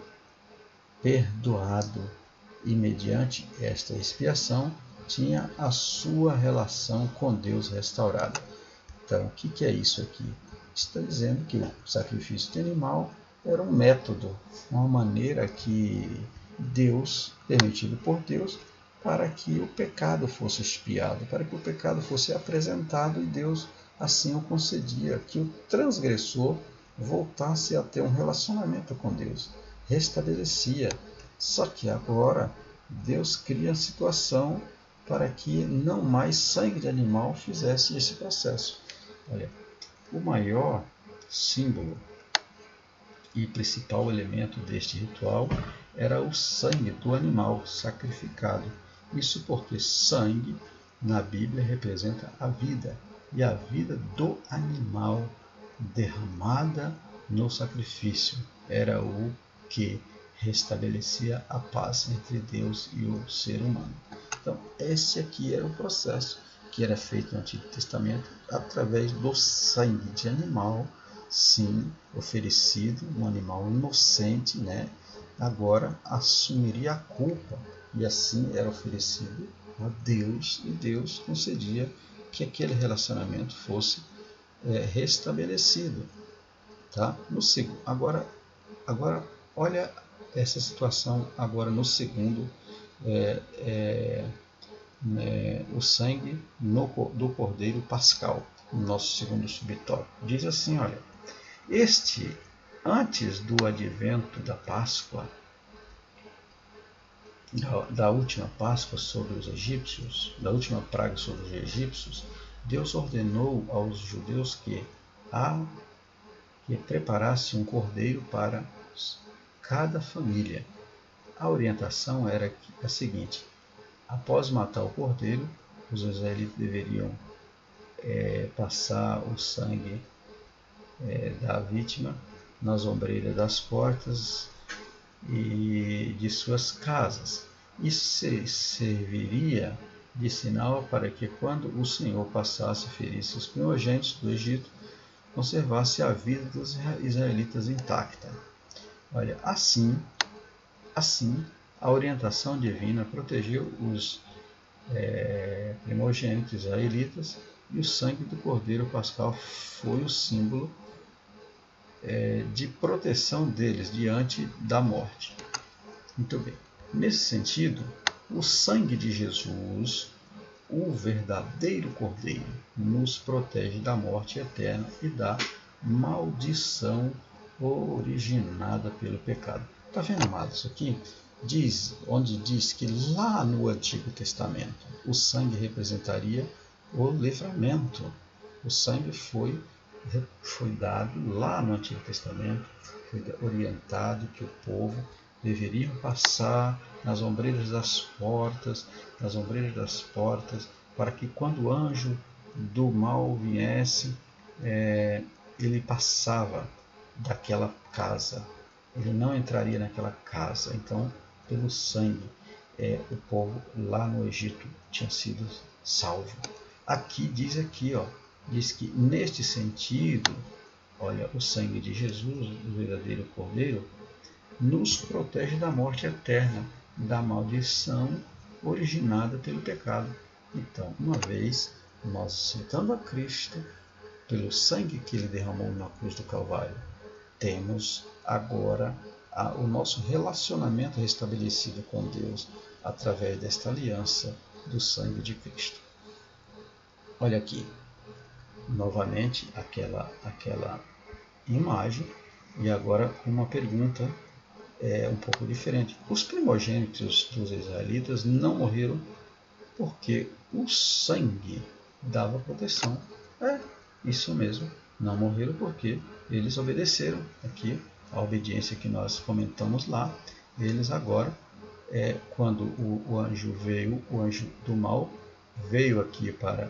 Speaker 1: perdoado e, mediante esta expiação, tinha a sua relação com Deus restaurada. Então, o que é isso aqui? Está dizendo que o sacrifício de animal era um método, uma maneira que Deus, permitido por Deus, para que o pecado fosse expiado, para que o pecado fosse apresentado, e Deus assim o concedia, que o transgressor voltasse a ter um relacionamento com Deus, restabelecia. Só que agora Deus cria a situação para que não mais sangue de animal fizesse esse processo. Olha, o maior símbolo e principal elemento deste ritual era o sangue do animal sacrificado. Isso porque sangue na Bíblia representa a vida, e a vida do animal derramada no sacrifício era o que restabelecia a paz entre Deus e o ser humano. Então, esse aqui era o processo que era feito no Antigo Testamento através do sangue de animal, sim, oferecido, um animal inocente, né? Agora assumiria a culpa, e assim era oferecido a Deus, e Deus concedia que aquele relacionamento fosse restabelecido. Tá? Agora olha essa situação agora no segundo, o sangue do Cordeiro Pascal, no nosso segundo subtópico. Diz assim, olha, antes do advento da Páscoa, da última Páscoa sobre os egípcios, da última praga sobre os egípcios, Deus ordenou aos judeus que preparasse um cordeiro para cada família. A orientação era a seguinte: após matar o cordeiro, os israelitas deveriam passar o sangue da vítima nas ombreiras das portas e de suas casas. Isso serviria de sinal para que, quando o Senhor passasse e ferisse os primogênitos do Egito, conservasse a vida dos israelitas intacta. Olha, assim, a orientação divina protegeu os primogênitos israelitas, e o sangue do Cordeiro Pascal foi o símbolo de proteção deles diante da morte. Muito bem. Nesse sentido, o sangue de Jesus, o verdadeiro Cordeiro, nos protege da morte eterna e da maldição originada pelo pecado. Está vendo, amados? Isso aqui onde diz que lá no Antigo Testamento o sangue representaria o livramento. O sangue foi dado lá no Antigo Testamento, foi orientado que o povo deveria passar nas ombreiras das portas, para que quando o anjo do mal viesse, ele passava daquela casa, ele não entraria naquela casa. Então, pelo sangue, o povo lá no Egito tinha sido salvo. Aqui diz que neste sentido, olha, o sangue de Jesus, o verdadeiro Cordeiro, nos protege da morte eterna, da maldição originada pelo pecado. Então, uma vez nós aceitando a Cristo, pelo sangue que ele derramou na cruz do Calvário, temos agora o nosso relacionamento restabelecido com Deus através desta aliança do sangue de Cristo. Olha aqui, novamente aquela imagem, e agora uma pergunta um pouco diferente. Os primogênitos dos israelitas não morreram porque o sangue dava proteção. Isso mesmo, não morreram porque eles obedeceram. Aqui, a obediência que nós comentamos lá, eles agora, quando o anjo veio, o anjo do mal veio aqui para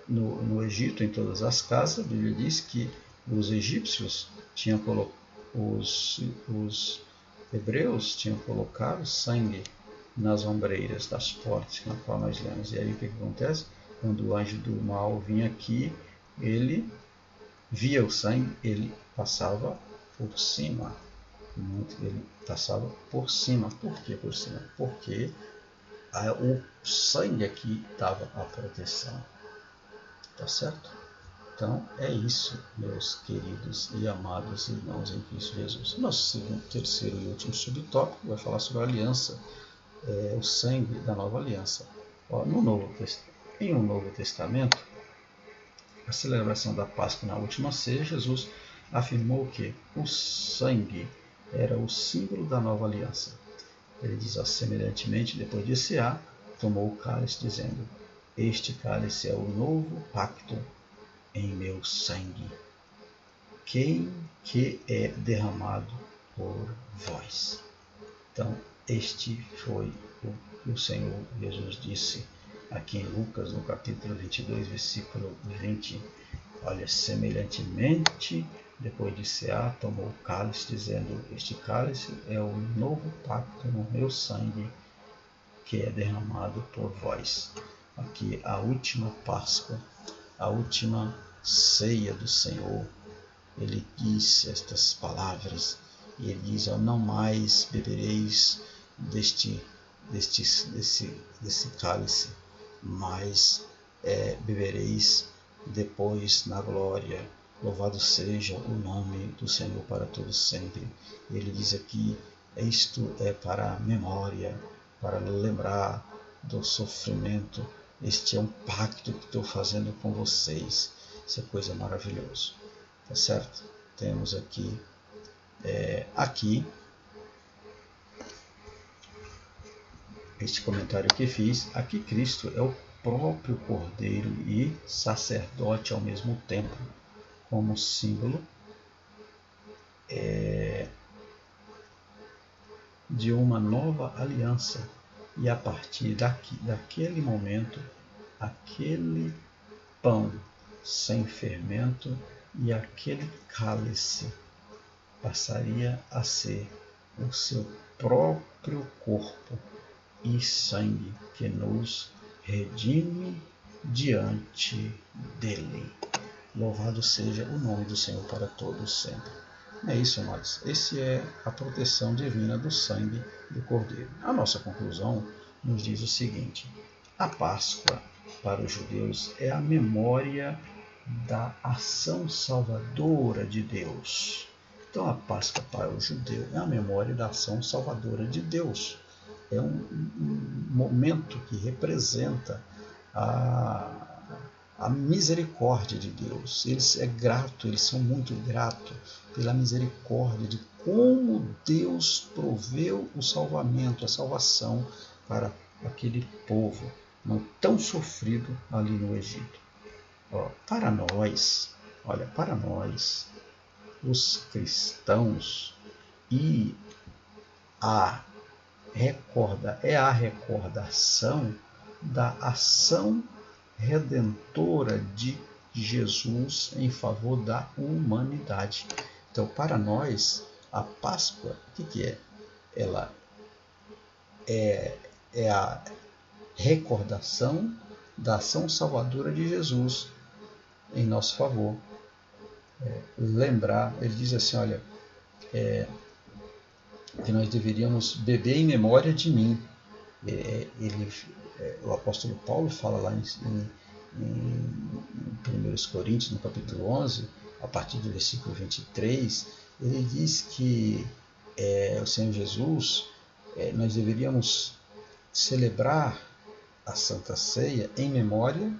Speaker 1: no Egito, em todas as casas, a Bíblia diz que os egípcios tinham colocado, os hebreus tinham colocado sangue nas ombreiras das portas, na qual nós lemos. E aí o que acontece? Quando o anjo do mal vinha aqui, ele via o sangue, ele passava por cima. Ele passava por cima. Por que por cima? Porque o sangue aqui dava a proteção. Tá certo? Então é isso, meus queridos e amados irmãos em Cristo Jesus. Nosso terceiro e último subtópico vai falar sobre a aliança, o sangue da nova aliança. Em um Novo Testamento, a celebração da Páscoa na última ceia, Jesus afirmou que o sangue era o símbolo da nova aliança. Ele diz, semelhantemente, depois de cear, tomou o cálice, dizendo: este cálice é o novo pacto em meu sangue, que é derramado por vós. Então, este foi o que o Senhor Jesus disse aqui em Lucas, no capítulo 22, versículo 20. Olha, semelhantemente, depois de cear, tomou o cálice, dizendo: este cálice é o novo pacto no meu sangue, que é derramado por vós. Aqui a última Páscoa, a última ceia do Senhor, ele disse estas palavras, e ele diz: não mais bebereis desse cálice, mas bebereis depois na glória. Louvado seja o nome do Senhor para todos sempre. Ele diz aqui: isto é para a memória, para lembrar do sofrimento. Este é um pacto que estou fazendo com vocês. Isso é coisa maravilhosa. Tá certo? Temos aqui este comentário que fiz. Aqui Cristo é o próprio Cordeiro e sacerdote ao mesmo tempo, como símbolo de uma nova aliança. E a partir daquele momento, aquele pão sem fermento e aquele cálice passaria a ser o seu próprio corpo e sangue, que nos redime diante dele. Louvado seja o nome do Senhor para todos sempre. É isso, amados. Essa é a proteção divina do sangue do Cordeiro. A nossa conclusão nos diz o seguinte: a Páscoa para os judeus é a memória da ação salvadora de Deus. Então a Páscoa para o judeu é a memória da ação salvadora de Deus. É um momento que representa a a misericórdia de Deus. Eles são muito gratos pela misericórdia de como Deus proveu o salvamento, a salvação para aquele povo não tão sofrido ali no Egito. Para nós, os cristãos, e a recordação da ação redentora de Jesus em favor da humanidade. Então, para nós, a Páscoa, o que é? Ela é a recordação da ação salvadora de Jesus em nosso favor. Lembrar, ele diz assim, olha, que nós deveríamos beber em memória de mim. O apóstolo Paulo fala lá em 1 Coríntios, no capítulo 11, a partir do versículo 23, ele diz que o Senhor Jesus, nós deveríamos celebrar a Santa Ceia em memória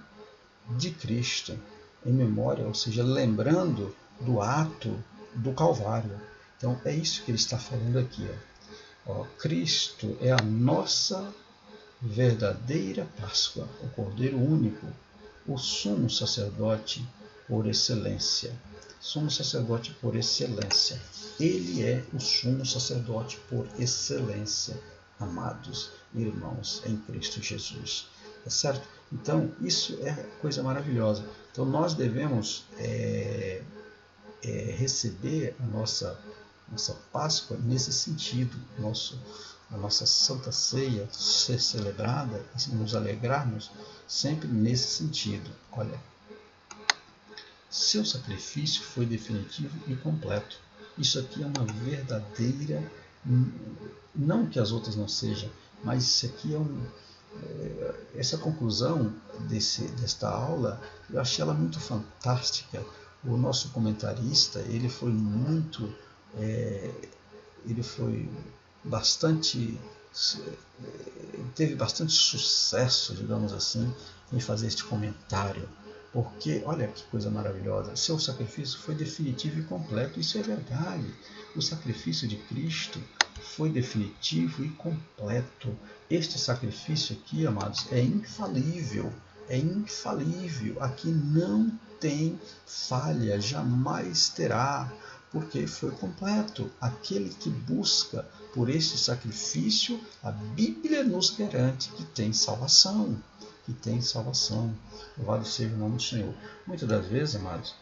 Speaker 1: de Cristo, em memória, ou seja, lembrando do ato do Calvário. Então é isso que ele está falando aqui. Cristo é a nossa verdadeira Páscoa, o Cordeiro único, o sumo sacerdote por excelência. Sumo sacerdote por excelência. Ele é o sumo sacerdote por excelência, amados irmãos em Cristo Jesus. Tá certo? Então, isso é coisa maravilhosa. Então, nós devemos receber a nossa Páscoa nesse sentido, a nossa Santa Ceia ser celebrada e nos alegrarmos sempre nesse sentido. Olha, seu sacrifício foi definitivo e completo. Isso aqui é uma verdadeira, não que as outras não sejam, mas isso aqui essa conclusão desta aula, eu achei ela muito fantástica. O nosso comentarista, ele foi teve bastante sucesso, digamos assim, em fazer este comentário, porque olha que coisa maravilhosa, seu sacrifício foi definitivo e completo. Isso é verdade, o sacrifício de Cristo foi definitivo e completo. Este sacrifício aqui, amados, é infalível, aqui não tem falha, jamais terá, porque foi completo. Aquele que busca por este sacrifício, a Bíblia nos garante que tem salvação. Louvado seja o nome do Senhor. Muitas das vezes, amados,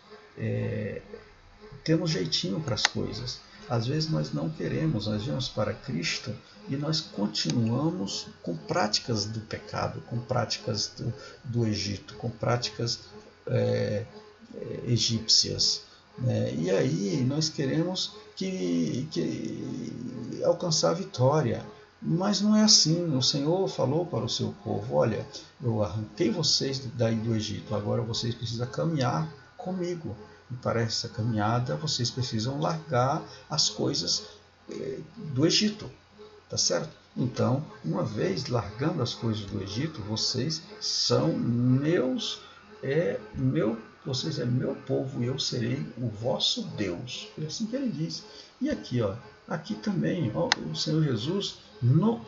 Speaker 1: temos jeitinho para as coisas. Às vezes nós não queremos, nós vamos para Cristo e nós continuamos com práticas do pecado, com práticas do Egito, com práticas egípcias. E aí nós queremos que alcançar a vitória. Mas não é assim. O Senhor falou para o seu povo, olha, eu arranquei vocês daí do Egito, agora vocês precisam caminhar comigo. E para essa caminhada vocês precisam largar as coisas do Egito, tá certo? Então, uma vez largando as coisas do Egito, vocês são vocês é meu povo e eu serei o vosso Deus. É assim que ele diz. E aqui, aqui também, o Senhor Jesus,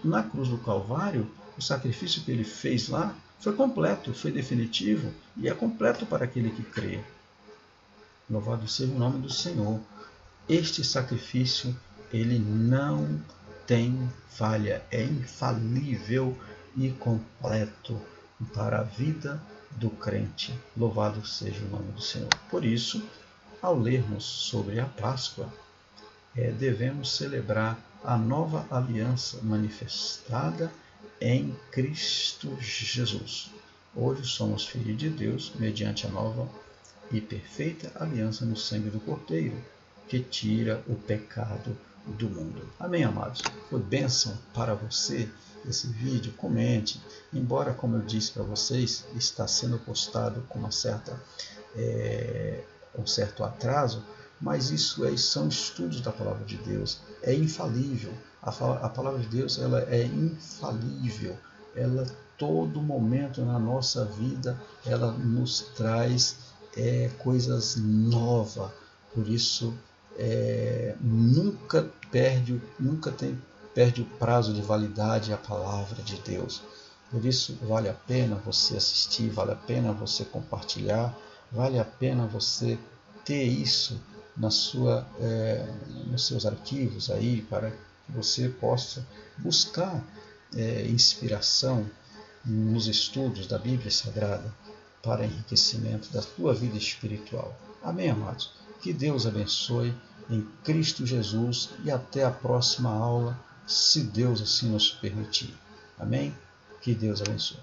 Speaker 1: na cruz do Calvário, o sacrifício que ele fez lá foi completo, foi definitivo e é completo para aquele que crê. Louvado seja o nome do Senhor. Este sacrifício, ele não tem falha, é infalível e completo para a vida do crente. Louvado seja o nome do Senhor. Por isso, ao lermos sobre a Páscoa, devemos celebrar a nova aliança manifestada em Cristo Jesus. Hoje somos filhos de Deus mediante a nova e perfeita aliança no sangue do Cordeiro, que tira o pecado do mundo. Amém, amados? Foi bênção para você esse vídeo? Comente. Embora, como eu disse para vocês, está sendo postado com um certo atraso, mas isso são estudos da Palavra de Deus. É infalível. A Palavra de Deus ela é infalível. Ela todo momento na nossa vida ela nos traz coisas novas. Por isso, nunca perde o prazo de validade a palavra de Deus. Por isso, vale a pena você assistir, vale a pena você compartilhar, vale a pena você ter isso nos seus arquivos aí, para que você possa buscar inspiração nos estudos da Bíblia Sagrada para enriquecimento da tua vida espiritual. Amém, amados? Que Deus abençoe em Cristo Jesus e até a próxima aula, se Deus assim nos permitir. Amém? Que Deus abençoe.